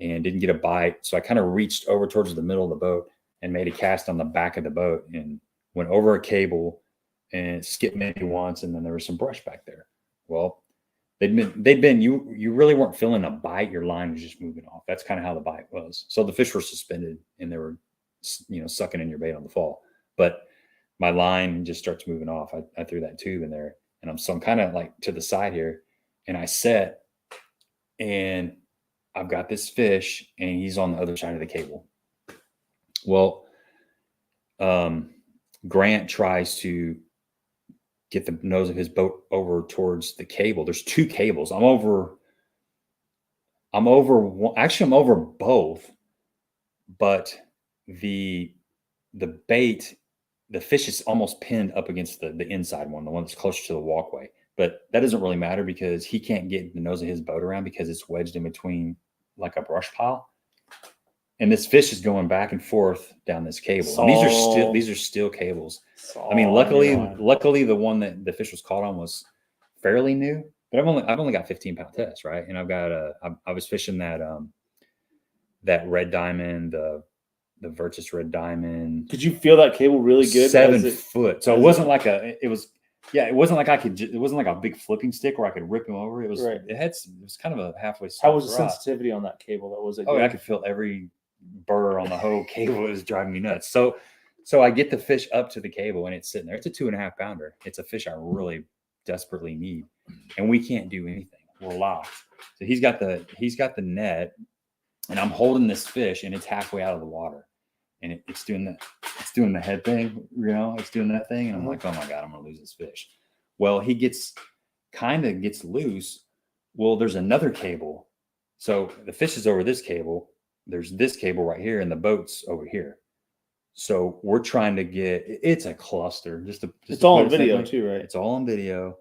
and didn't get a bite. So I kind of reached over towards the middle of the boat and made a cast on the back of the boat and went over a cable and skipped maybe once, and then there was some brush back there. Well, you really weren't feeling a bite. Your line was just moving off. That's kind of how the bite was. So the fish were suspended and they were, sucking in your bait on the fall. But my line just starts moving off. I threw that tube in there, and I'm kind of like to the side here, and I set, and I've got this fish, and he's on the other side of the cable. Well, Grant tries to get the nose of his boat over towards the cable. There's 2 cables. I'm over one. Actually, I'm over both, but the bait, the fish is almost pinned up against the inside one, the one that's closer to the walkway. But that doesn't really matter because he can't get the nose of his boat around because it's wedged in between like a brush pile. And this fish is going back and forth down this cable. And these are still cables. I mean, luckily the one that the fish was caught on was fairly new, but I've only got 15-pound test, right? And I was fishing that red diamond, the Virtus red diamond.
Did you feel that cable really good?
7 foot. So it wasn't like it wasn't like it wasn't like a big flipping stick where I could rip him over. It was, right. It was kind of a halfway.
How was the sensitivity on that cable? That was it.
Oh, I could feel every burr on the whole cable. It was driving me nuts. So I get the fish up to the cable and it's sitting there. It's a 2.5 pounder. It's a fish I really desperately need, and we can't do anything. We're locked. So he's got the net, and I'm holding this fish, and it's halfway out of the water, and it's doing the head thing. It's doing that thing, and I'm like, oh my God, I'm gonna lose this fish. Well, he gets loose. Well, there's another cable. So the fish is over this cable. There's this cable right here, and the boat's over here. So we're trying to it's a cluster. It's
all on video too, right?
It's all on video.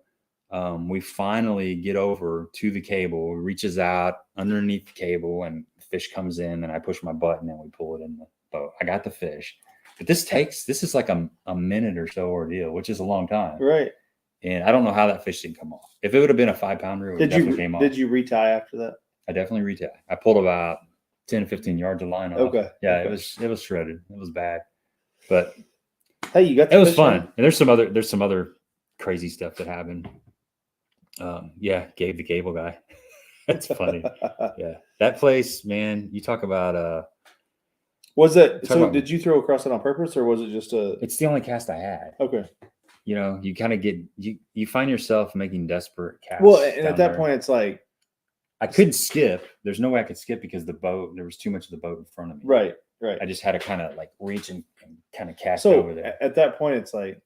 We finally get over to the cable, reaches out underneath the cable, and the fish comes in, and I push my button and we pull it in the boat. I got the fish. But this is like a minute or so ordeal, which is a long time.
Right.
And I don't know how that fish didn't come off. If it would have been a 5-pounder, it definitely came off.
Did you retie after that?
I definitely retie. I pulled about 10 to 15 yards of line off.
Okay.
Yeah,
okay.
It was shredded. It was bad. But
Hey, you got
it was fun. And there's some other crazy stuff that happened. Gabe the cable guy. That's funny. Yeah, that place, man. You talk about
Was it so? Did you throw across it on purpose, or was it just a?
It's the only cast I had.
Okay.
You know, you kind of get you find yourself making desperate casts.
Well, and at that point, it's like
I couldn't skip. There's no way I could skip because there was too much of the boat in front of me.
Right.
I just had to kind of like reach and kind of cast over there.
At that point, it's like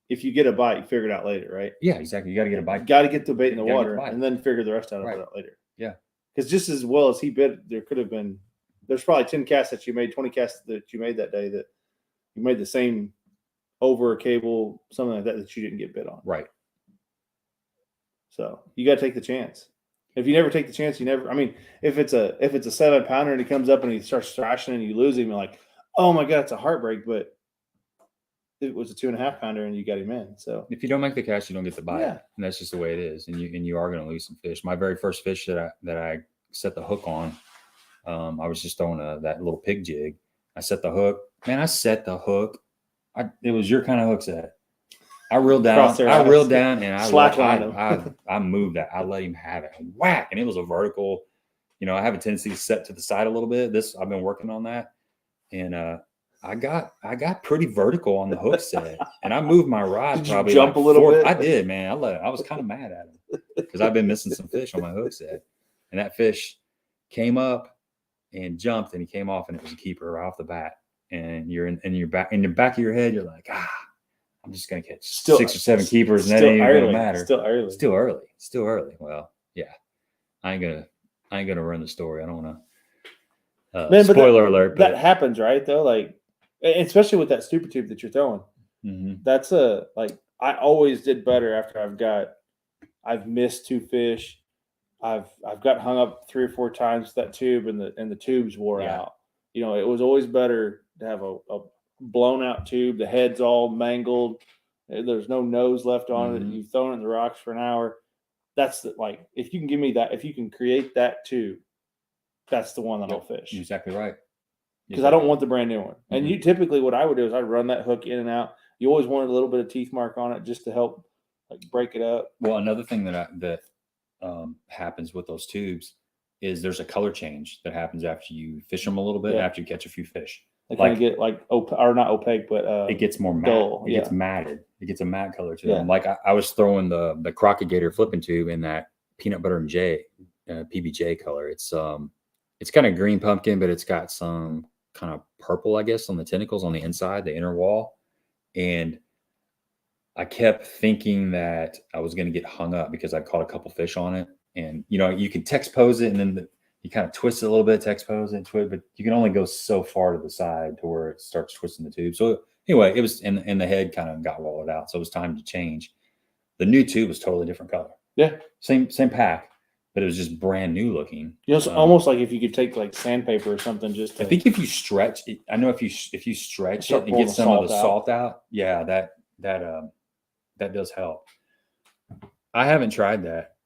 if you get a bite, you figure it out later, right?
Yeah, exactly. You got to get a bite.
You got to get the bait in the water and then figure the rest out of it later.
Yeah.
Because just as well as he bid, there could have been. There's probably 10 casts that you made, 20 casts that you made that day that you made the same over a cable, something like that you didn't get bid on.
Right.
So you got to take the chance. If you never take the chance, you never. I mean, if it's a 7-pounder and he comes up and he starts thrashing and you lose him, you're like, oh my god, it's a heartbreak. But it was a 2.5-pounder and you got him in. So
if you don't make the cast, you don't get the bite,
and
that's just the way it is. And you are going to lose some fish. My very first fish that I set the hook on, I was just throwing that little pig jig. I set the hook. Man, I set the hook. It was your kind of hook set. I reeled down. And I moved that. I let him have it. Whack, and it was a vertical. You know, I have a tendency to set to the side a little bit. I've been working on that, and I got pretty vertical on the hook set, and I moved my rod.
Did probably you jump a little bit.
I did, man. I was kind of mad at him because I've been missing some fish on my hook set, and that fish came up and jumped, and he came off, and it was a keeper right off the bat. And you're in the back of your head, you're like, I'm just gonna catch 6 or 7 keepers, and that ain't even gonna matter. Still early. Well, yeah, I ain't gonna run the story. I don't want to. Spoiler alert.
That happens, right? Though, like, especially with that stupid tube that you're throwing.
Mm-hmm.
That's I always did better after I've missed 2 fish. I've got hung up 3 or 4 times with that tube, and the tubes wore out. You know, it was always better to have a blown out tube. The head's all mangled. There's no nose left on it. You've thrown it in the rocks for an hour. That's if you can give me that, if you can create that tube, that's the one that I'll fish.
You're exactly right.
Because I don't want the brand new one. Mm-hmm. And you typically, what I would do is I'd run that hook in and out. You always wanted a little bit of teeth mark on it just to help break it up.
Well, another thing that happens with those tubes is there's a color change that happens after you fish them a little bit, after you catch a few fish.
They kind of get or not opaque, but
it gets more
dull.
Matte. It gets matted. It gets a matte color to them. Like I was throwing the Crock Gator flipping tube in that peanut butter and PBJ color. It's kind of green pumpkin, but it's got some kind of purple, I guess, on the tentacles on the inside, the inner wall. And I kept thinking that I was going to get hung up because I caught a couple fish on it. And, you know, you can text pose it and then you kind of twist it a little bit, text pose it, but you can only go so far to the side to where it starts twisting the tube. So anyway, it was in the head kind of got walled out. So it was time to change. The new tube was totally different color.
Yeah.
Same pack, but it was just brand new looking.
You know, it's almost like if you could take sandpaper or something I
think if you stretch it, I know if you stretch it and get some of the salt out, that does help. I haven't tried that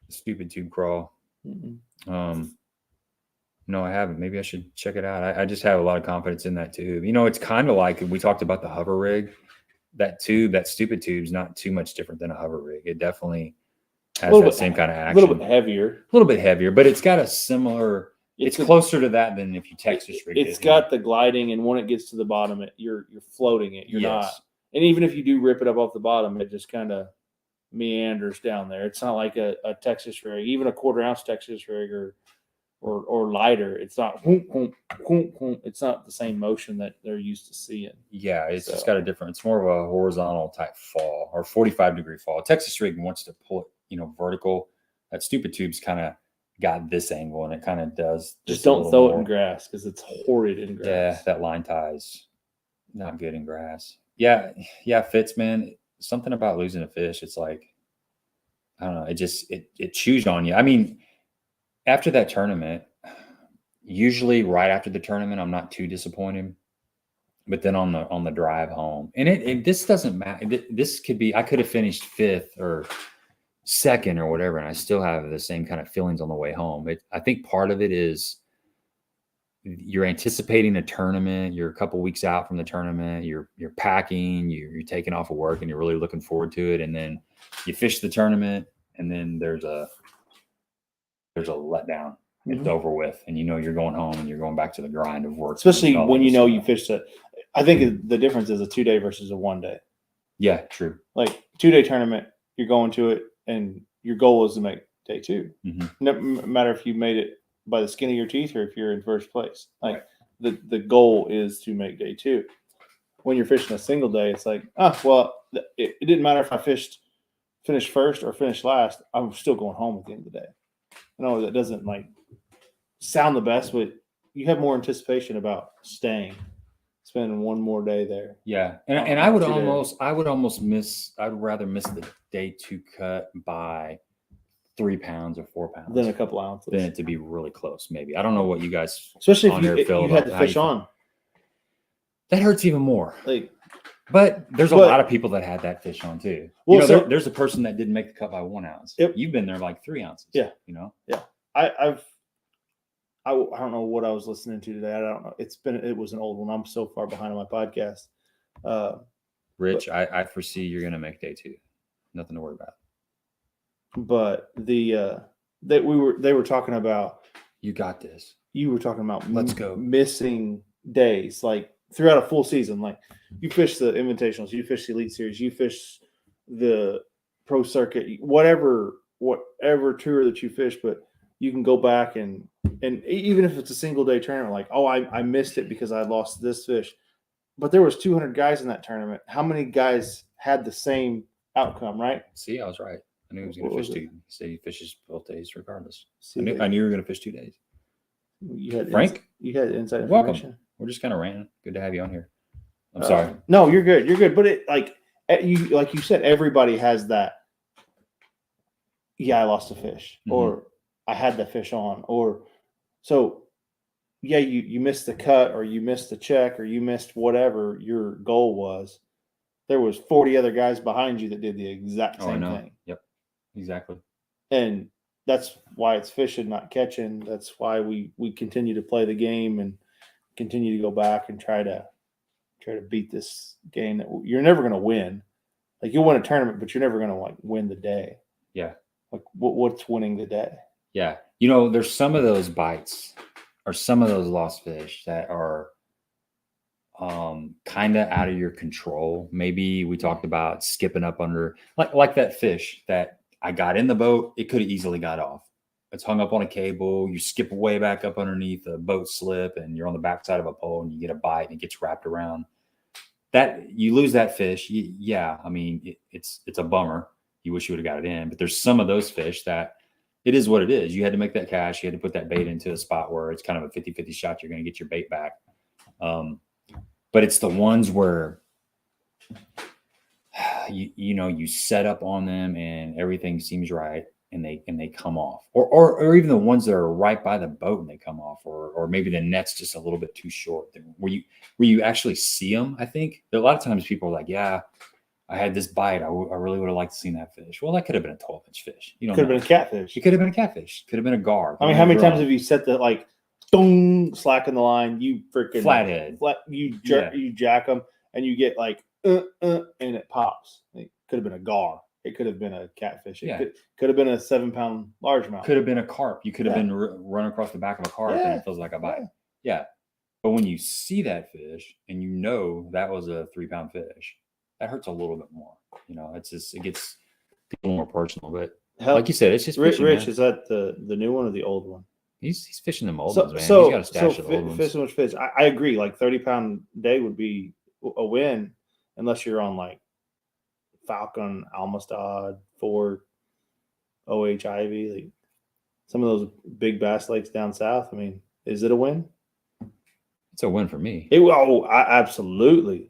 stupid tube crawl.
Mm-hmm.
No, I haven't. Maybe I should check it out. I just have a lot of confidence in that tube. You know, it's kind of like we talked about the hover rig. That stupid tube's not too much different than a hover rig. It definitely has that same kind of action.
A little bit heavier,
but it's got a similar. It's closer to that than if you Texas rig.
It's got the gliding, and when it gets to the bottom, you're floating it. You're not. And even if you do rip it up off the bottom, it just kind of meanders down there. It's not like a Texas rig, even a 1/4 ounce Texas rig or lighter. It's not. It's not the same motion that they're used to seeing.
Yeah, it's just got a different. It's more of a horizontal type fall or 45-degree fall. Texas rig wants to pull it, vertical. That stupid tube's kind of got this angle, and it kind of does.
Just don't throw it in grass because it's horrid in grass.
Yeah, that line tie's not good in grass. Yeah, Fitz, man. Something about losing a fish. It's like, I don't know. It chews on you. I mean, after that tournament, usually right after the tournament, I'm not too disappointed. But then on the drive home, and this doesn't matter. This could be, I could have finished 5th or 2nd or whatever, and I still have the same kind of feelings on the way home. I think part of it is you're anticipating a tournament. You're a couple weeks out from the tournament. You're packing. You're taking off of work, and you're really looking forward to it. And then you fish the tournament, and then there's a letdown. It's over with, and you're going home and you're going back to the grind of work.
Especially when you fished it. I think the difference is a 2-day versus a 1-day.
Yeah, true.
Like 2-day tournament, you're going to it, and your goal is to make day 2. No matter if you made it by the skin of your teeth or if you're in first place. Like the goal is to make day 2. When you're fishing a single day, it's like, it didn't matter if I finished first or finished last. I'm still going home at the end of the day. I know that doesn't sound the best, but you have more anticipation about spending one more day there.
Yeah. And I'd rather miss the day 2 cut by 3 pounds or 4 pounds
than a couple ounces.
Than it to be really close, maybe. I don't know what you guys,
especially if you had to fish on.
That hurts even more. But there's a lot of people that had that fish on too. Well, there's a person that didn't make the cut by 1 ounce.
Yep.
You've been there like 3 ounces.
Yeah.
Yeah.
I don't know what I was listening to today. I don't know. It was an old one. I'm so far behind on my podcast.
Rich, I foresee you're going to make day 2. Nothing to worry about.
But they were talking about,
you got this.
You were talking about
let's go
missing days throughout a full season. Like you fish the Invitationals, you fish the Elite Series, you fish the Pro Circuit, whatever tour that you fish, but you can go back and even if it's a single day tournament, I missed it because I lost this fish. But there was 200 guys in that tournament. How many guys had the same outcome, right?
See, I was right. I knew he was going to fish 2. He said he fishes both days regardless. I knew you were going to fish 2 days.
You had
Frank?
You had inside information.
Welcome. We're just kind of ranting. Good to have you on here. I'm sorry.
No, you're good. You're good. But like you said, everybody has that. Yeah, I lost a fish, or I had that fish on, or so. Yeah, you missed the cut, or you missed the check, or you missed whatever your goal was. There was 40 other guys behind you that did the exact same thing.
Yep, exactly.
And that's why it's fishing, not catching. That's why we continue to play the game and continue to go back and try to beat this game that you're never going to win. Like you'll win a tournament, but you're never going to win the day.
Yeah.
Like what's winning the day?
Yeah. There's some of those bites or some of those lost fish that are kind of out of your control. Maybe we talked about skipping up under like that fish that I got in the boat. It could have easily got off. It's hung up on a cable. You skip way back up underneath a boat slip and you're on the backside of a pole and you get a bite and it gets wrapped around. That you lose that fish. It's a bummer. You wish you would have got it in, but there's some of those fish that it is what it is. You had to make that cast. You had to put that bait into a spot where it's kind of a 50-50 shot. You're going to get your bait back. But it's the ones where you set up on them and everything seems right and they come off, or even the ones that are right by the boat and they come off, or maybe the net's just a little bit too short where you actually see them. I think a lot of times people are like, yeah, I had this bite. I really would have liked to see that fish. Well, that could have been a 12-inch fish. Could
have been a catfish.
It could have been a catfish. Could have been a gar.
I mean, how many times have you set the boom, slack in the line? You freaking
flathead.
You jack them and you get and it pops. It could have been a gar. It could have been a catfish. It could have been a 7-pound largemouth.
Could have been a carp. You could have been run across the back of a carp and it feels like a bite. Yeah. But when you see that fish and that was a 3-pound fish, that hurts a little bit more. It gets people more personal. But like you said, it's just
Rich.
Fishing,
is that the new one or the old one?
He's fishing them old ones, man. He's got a stash of old ones.
Fishing with fish. I agree. 30-pound day would be a win unless you're on Falcon, Almastad, Ford, OH Ivy, some of those big bass lakes down south. I mean, is it a win?
It's a win for me.
Absolutely.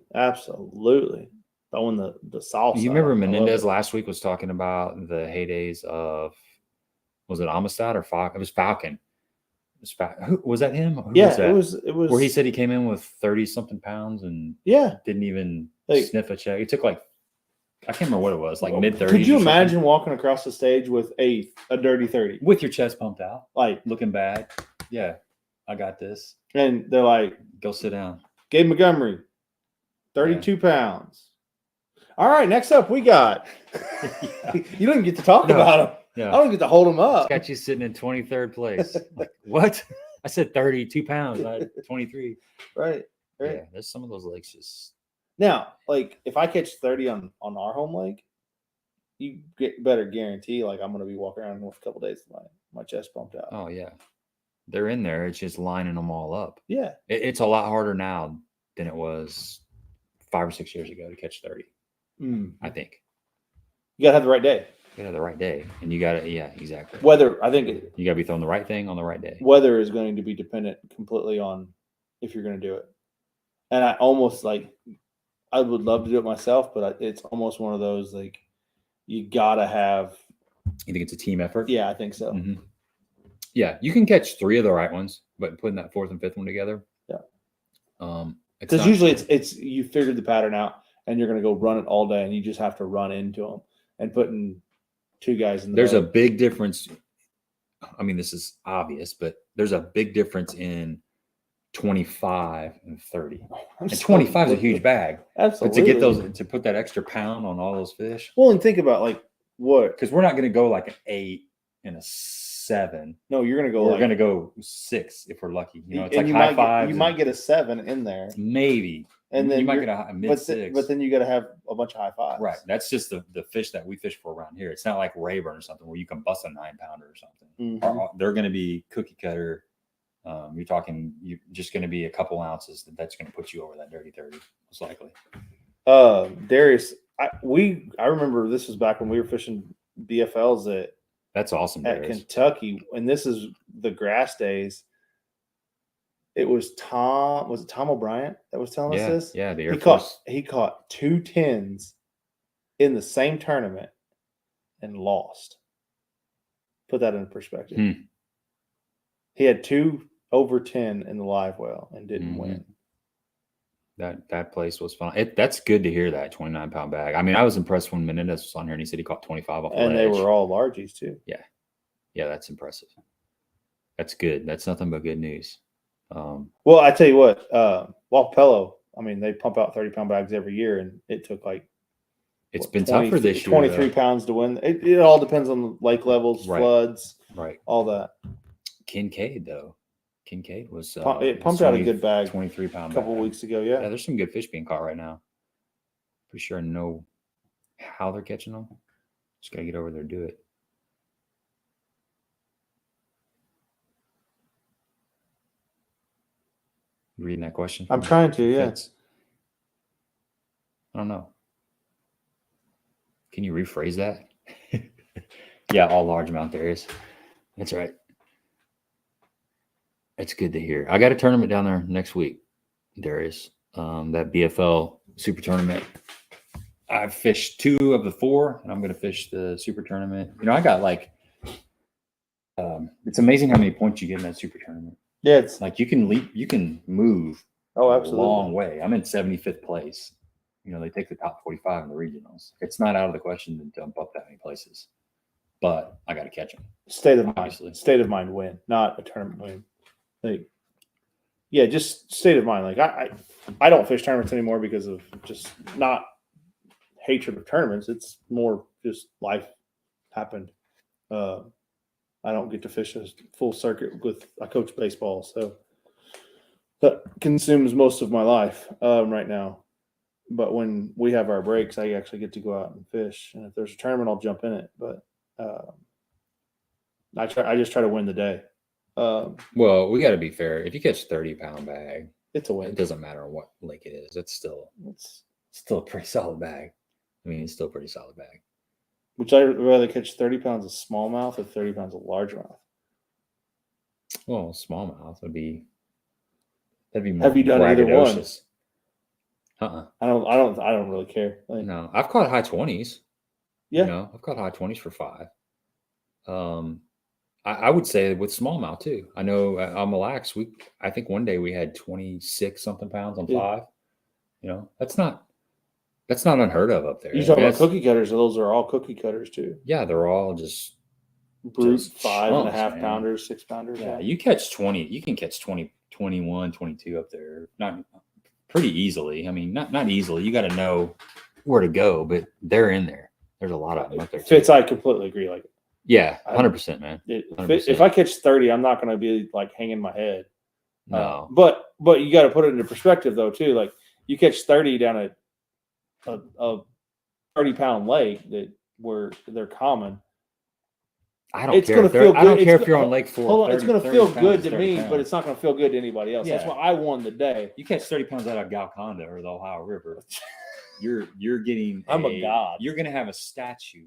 Throwing the salsa.
You remember Menendez last week was talking about the heydays of, was it Amistad or Falcon? It was Falcon. Was that him? Who was that? It was where he said he came in with 30-something pounds and didn't even sniff a check. It took I can't remember what it was, mid-30s.
Could you imagine walking across the stage with a dirty 30?
With your chest pumped out, looking bad? Yeah. I got this.
And they're like,
Go sit down.
Gabe Montgomery, 32 pounds. All right, next up we got. You don't even get to talk about him.
Yeah.
I don't get to hold him up.
It's got you sitting in 23rd place. Like, what? I said 32 pounds. I had 23.
Right.
Yeah, there's some of those lakes just.
Now, like if I catch 30 on our home lake, you better guarantee like I'm going to be walking around with a couple days with my chest pumped out.
Oh yeah, they're in there. It's just lining them all up.
Yeah,
it's a lot harder now than it was 5 or 6 years ago to catch 30. I think
you got to have the right day.
You got the right day, and you got to exactly.
Weather, I think
you got to be throwing the right thing on the right day.
Weather is going to be dependent completely on if you're going to do it. And I almost like I would love to do it myself, but it's almost one of those like you gotta have.
You think it's a team effort?
Yeah, I think so.
Mm-hmm. Yeah, you can catch 3 of the right ones, but putting that 4th and 5th one together.
Yeah. Because usually it's you figured the pattern out and you're going to go run it all day, and you just have to run into them and putting 2 guys in.
There's a big difference. I mean, this is obvious, but there's a big difference in 25 and 30. And 25 is a huge bag.
Absolutely.
But to get those, to put that extra pound on all those fish.
Well, and think about like what?
Because we're not going to go like an 8 and a 7.
No, you're going to go.
We're going to go 6 if we're lucky. You know, it's like high fives.
You might get a 7 in there,
maybe,
and then
you might get a mid 6.
But then you got to have a bunch of high fives.
Right. That's just the fish that we fish for around here. It's not like Rayburn or something where you can bust a 9-pounder or something.
Mm-hmm.
They're going to be cookie cutter. You're just going to be a couple ounces that's going to put you over that dirty 30, most likely.
Darius, I remember this was back when we were fishing BFLs
that's awesome
at Kentucky, and this is the grass days. It was Tom O'Brien that was telling us this?
Yeah, the Air Force.
He caught 2 10s in the same tournament and lost. Put that in perspective. He had 2 over 10 in the live well and didn't win.
That place was fun. That's good to hear that 29-pound bag. I mean, I was impressed when Menendez was on here and he said he caught 25 off the ledge.
And they were all largies too.
Yeah, that's impressive. That's good. That's nothing but good news.
Well, I tell you what, Walpello, I mean, they pump out 30-pound bags every year, and it took like
it's been tougher this year.
23 pounds to win. It all depends on the lake levels, floods, all that.
Kincaid was
it pumped out a good bag,
23-pound
a couple weeks ago. Yeah,
there's some good fish being caught right now. Pretty sure I know how they're catching them. Just gotta get over there and do it. You reading that question?
I'm trying to. Yeah.
I don't know. Can you rephrase that? Yeah, all largemouth areas. That's right. It's good to hear. I got a tournament down there next week, Darius. That BFL super tournament. I've fished 2 of the 4, and I'm going to fish the super tournament. You know, I got like, it's amazing how many points you get in that super tournament.
Yeah, it's
like you can move a long way. I'm in 75th place. You know, they take the top 45 in the regionals. It's not out of the question to jump up that many places, but I got to catch them.
State of mind win, not a tournament win. Like, yeah, just state of mind. Like I don't fish tournaments anymore because of just not hatred of tournaments. It's more just life happened. I don't get to fish a full circuit I coach baseball, so that consumes most of my life right now. But when we have our breaks, I actually get to go out and fish. And if there's a tournament, I'll jump in it. But I just try to win the day.
Well, we got to be fair. If you catch 30-pound bag,
it's a win.
It doesn't matter what lake it is. It's still a pretty solid bag. I mean, it's still a pretty solid bag.
Would I rather catch 30 pounds of smallmouth or 30 pounds of largemouth?
Well, smallmouth that'd be more.
Have you done either one?
I
don't really care. Like,
no, I've caught high 20s.
Yeah,
you know, I've caught high 20s for 5. I would say with smallmouth too. I know on Mille Lacs, I think one day we had 26 something pounds on 5. You know, that's not unheard of up there.
You talking about cookie cutters? Those are all cookie cutters too.
Yeah, they're all just
brute
just
5.5
chunks,
pounders, 6 pounders.
Yeah, you catch 20. You can catch 20, 21, 22 up there. Not pretty easily. I mean, not easily. You got to know where to go, but they're in there. There's a lot of them up there.
Fitz, I completely agree. Like,
yeah, 100%, man. 100%.
If I catch 30, I'm not going to be like hanging my head.
No,
but you got to put it into perspective though too. Like you catch 30 down a 30-pound lake where they're common.
I don't care. I don't care if you're on Lake 4.
Hold on, it's going to feel good to me,
pounds.
but it's not going to feel good to anybody else.
Yeah.
That's why I won the day.
You catch 30 pounds out of Galconda or the Ohio River, you're getting.
I'm a god.
You're going to have a statue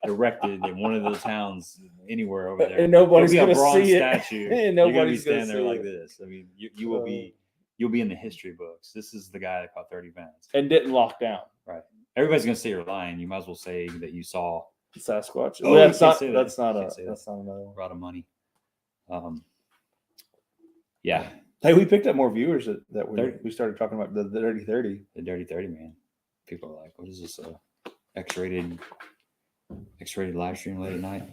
erected in one of those towns anywhere over there,
and nobody's going to see it.
Statue,
and
nobody's
going
to
to
stand there like this. I mean, you will be. You'll be in the history books. This is the guy that caught 30 pounds
and didn't lock down.
Right. Everybody's going to say you're lying. You might as well say that you saw
Sasquatch.
Oh,
that's not
that.
that's not
that's
not another one.
a lot of money. Yeah.
Hey, we picked up more viewers that we started talking about the Dirty 30.
The Dirty 30, man. People are like, what is this? X-rated live stream late at night.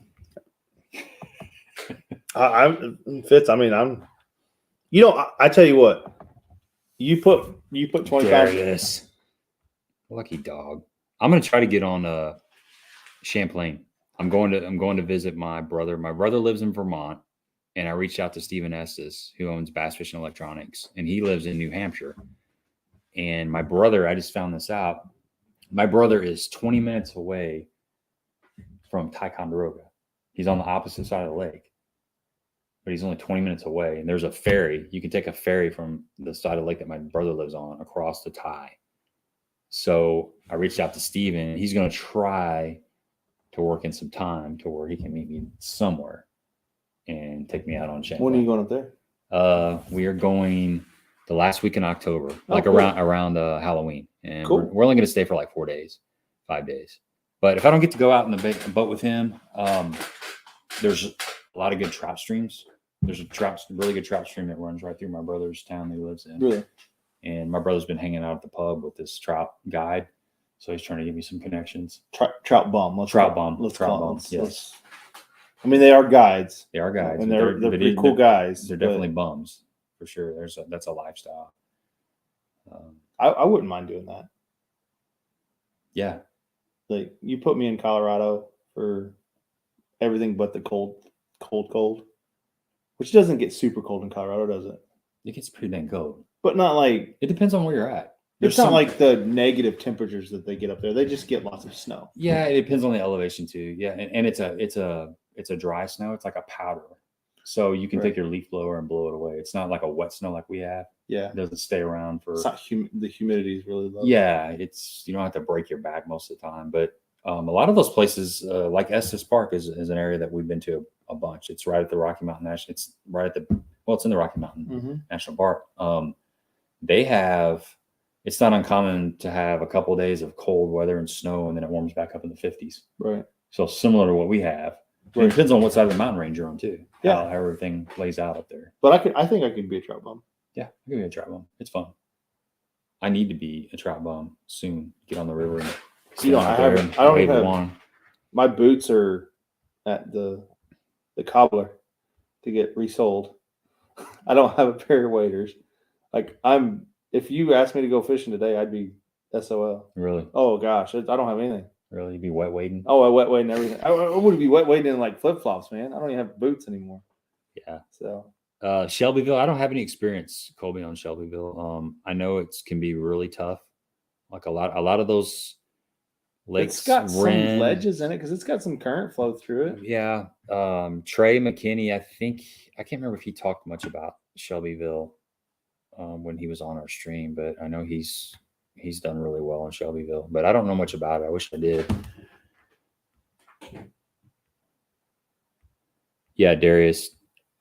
I'm Fitz. I mean, I tell you what, you put 25.
Darius. Lucky dog. I'm gonna try to get on Champlain. I'm going to visit my brother. My brother lives in Vermont, and I reached out to Stephen Estes, who owns Bass Fishing Electronics, and he lives in New Hampshire. And my brother, I just found this out. My brother is 20 minutes away from Ticonderoga. He's on the opposite side of the lake, but he's only 20 minutes away. And there's a ferry. You can take a ferry from the side of the lake that my brother lives on across the Ty. So I reached out to Steven, and he's going to try to work in some time to where he can meet me somewhere and take me out on Champlain.
When are you going up there?
We are going the last week in October, like
cool.
around Halloween. And
cool.
we're only going to stay for like 5 days. But if I don't get to go out in the boat with him, there's a lot of good trout streams. There's a really good trout stream that runs right through my brother's town that he lives in.
Really?
And my brother's been hanging out at the pub with this trout guide. So he's trying to give me some connections.
Trout bum.
Trout bum. Yes.
I mean, they are guides.
They are guides.
And they're pretty cool guys.
They're definitely bums for sure. That's a lifestyle.
I wouldn't mind doing that.
Yeah.
Like you put me in Colorado for everything but the cold, which doesn't get super cold in Colorado, does it?
It gets pretty dang cold.
But not like.
It depends on where you're at.
It's not like the negative temperatures that they get up there. They just get lots of snow.
Yeah, it depends on the elevation too. Yeah, and it's a dry snow. It's like a powder, so you can take your leaf blower and blow it away. It's not like a wet snow like we have.
Yeah,
it doesn't stay around for.
It's not the humidity is really low.
Yeah, you don't have to break your back most of the time. But a lot of those places, like Estes Park, is an area that we've been to a bunch. It's right at the Rocky Mountain National. It's right at it's in the Rocky Mountain National Park. They have. It's not uncommon to have a couple of days of cold weather and snow, and then it warms back up in the 50s.
Right.
So similar to what we have. Right. It depends on what side of the mountain range you're on too.
Yeah.
How everything lays out up there.
But I think I could be a trout bum.
Yeah, I could be a trout bum. It's fun. I need to be a trout bum soon. Get on the river. And
I don't even have. My boots are at the cobbler to get resold. I don't have a pair of waders. If you asked me to go fishing today, I'd be SOL.
Really?
Oh gosh, I don't have anything.
Really? You'd be wet wading?
Oh, I wet wading everything. I would be wet wading in like flip flops, man. I don't even have boots anymore.
Yeah.
So
Shelbyville, I don't have any experience, Colby, on Shelbyville. I know it can be really tough. Like a lot of those lakes.
It's got some ledges in it because it's got some current flow through it.
Yeah. Trey McKinney, I can't remember if he talked much about Shelbyville when he was on our stream, but I know he's done really well in Shelbyville, but I don't know much about it. I wish I did. Yeah, Darius,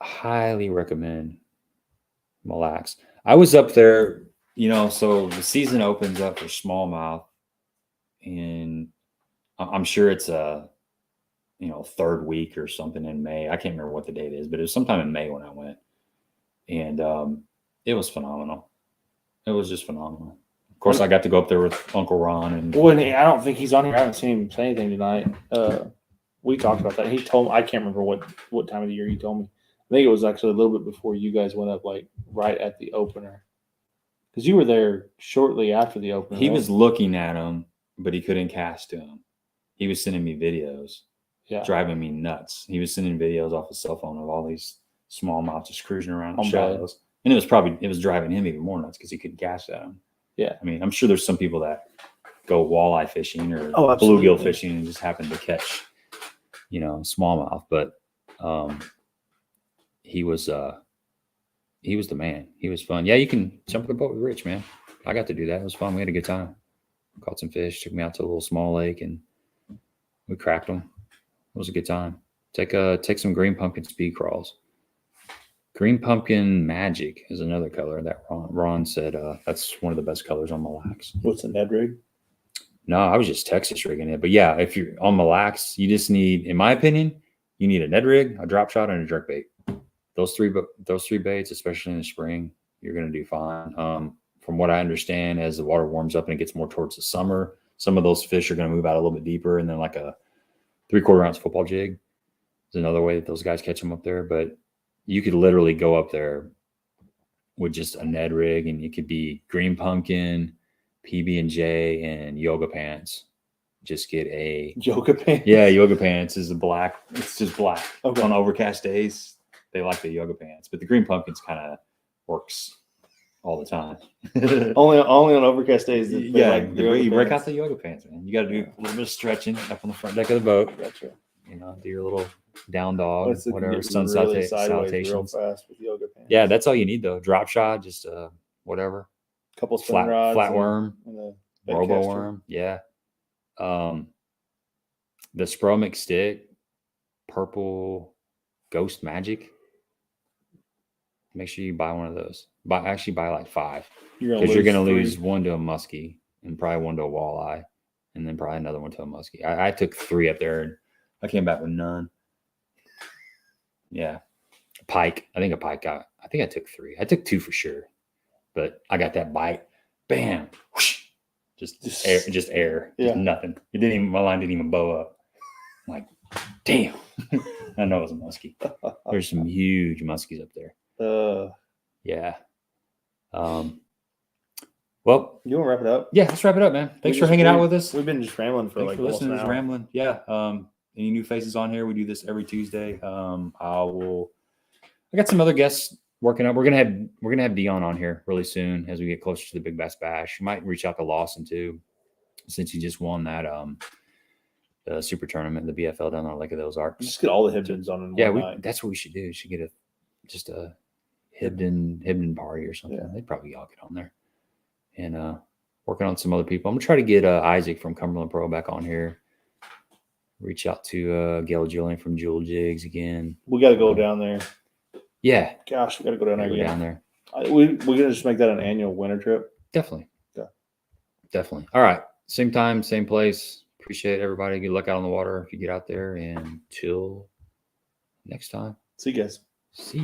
highly recommend Mille Lacs. I was up there, so the season opens up for smallmouth, and I'm sure it's a third week or something in May. I can't remember what the date is, but it was sometime in May when I went, and it was phenomenal. It was just phenomenal. Of course, I got to go up there with Uncle Ron. And
I don't think he's on here. I haven't seen him say anything tonight. we talked about that. He told me, I can't remember what time of the year he told me. I think it was actually a little bit before you guys went up, like right at the opener. Because you were there shortly after the opener.
He
right?
was looking at him, but he couldn't cast to him. He was sending me videos, driving me nuts. He was sending videos off his cell phone of all these smallmouth just cruising around in shallows. And it was driving him even more nuts because he couldn't cast at him. Yeah. I mean, I'm sure there's some people that go walleye fishing or bluegill fishing and just happen to catch, smallmouth. But he was the man. He was fun. Yeah, you can jump in the boat with Rich, man. I got to do that. It was fun. We had a good time. Caught some fish. Took me out to a little small lake and we cracked them. It was a good time. Take some green pumpkin speed crawls. Green pumpkin magic is another color that Ron said that's one of the best colors on Mille Lacs.
What's a Ned rig?
No, I was just Texas rigging it. But yeah, if you're on Mille Lacs, you just need, in my opinion, you need a Ned rig, a drop shot, and a jerk bait. Those three baits, especially in the spring, you're going to do fine. From what I understand, as the water warms up and it gets more towards the summer, some of those fish are going to move out a little bit deeper, and then like a 3/4 ounce football jig is another way that those guys catch them up there. But you could literally go up there with just a Ned rig, and it could be green pumpkin, PB&J, and yoga pants. Just get a
yoga pants.
Yeah, yoga pants is black. It's just black. Okay. On overcast days, they like the yoga pants, but the green pumpkins kind of works all the time.
only on overcast days.
You break out the yoga pants, man. You got to do a little bit of stretching up on the front deck of the boat.
Gotcha.
Do your little down dog, whatever, sun
really
salutations.
Real fast with yoga pants.
Yeah, that's all you need though. Drop shot, just whatever.
Couple spin rods,
flatworm, robo worm. Yeah. The Spromic stick, purple ghost magic. Make sure you buy one of those. Buy like 5, because you're going to lose 1 to a muskie and probably 1 to a walleye, and then probably another 1 to a muskie. I took 3 up there and I came back with none. Yeah, pike. I think I took 3. I took 2 for sure, but I got that bite. Bam. Whoosh. Just air. Yeah. Just nothing. My line didn't even bow up. I'm like, damn. I know it was a muskie. There's some huge muskies up there. Yeah. Well,
you want to wrap it up?
Yeah, let's wrap it up, man. Thanks for hanging out with us.
We've been just rambling for like almost an hour.
Rambling. Yeah. Any new faces on here? We do this every Tuesday. I got some other guests working up. We're gonna have Dion on here really soon as we get closer to the Big Bass Bash. You might reach out to Lawson too, since he just won that the super tournament, the BFL down on Lake of the Ozarks.
Just get all the Hibdens on in one night.
That's what we should do. We should get a Hibden party or something. Yeah. They'd probably all get on there. And working on some other people. I'm gonna try to get Isaac from Cumberland Pro back on here. Reach out to Gail Julian from Jewel Jigs again.
We got to go down there.
Yeah.
Gosh, we got to go down there again. We're gonna just make that an annual winter trip.
Definitely.
Yeah.
Definitely. All right. Same time, same place. Appreciate everybody. Good luck out on the water if you get out there. And till next time.
See you guys.
See you.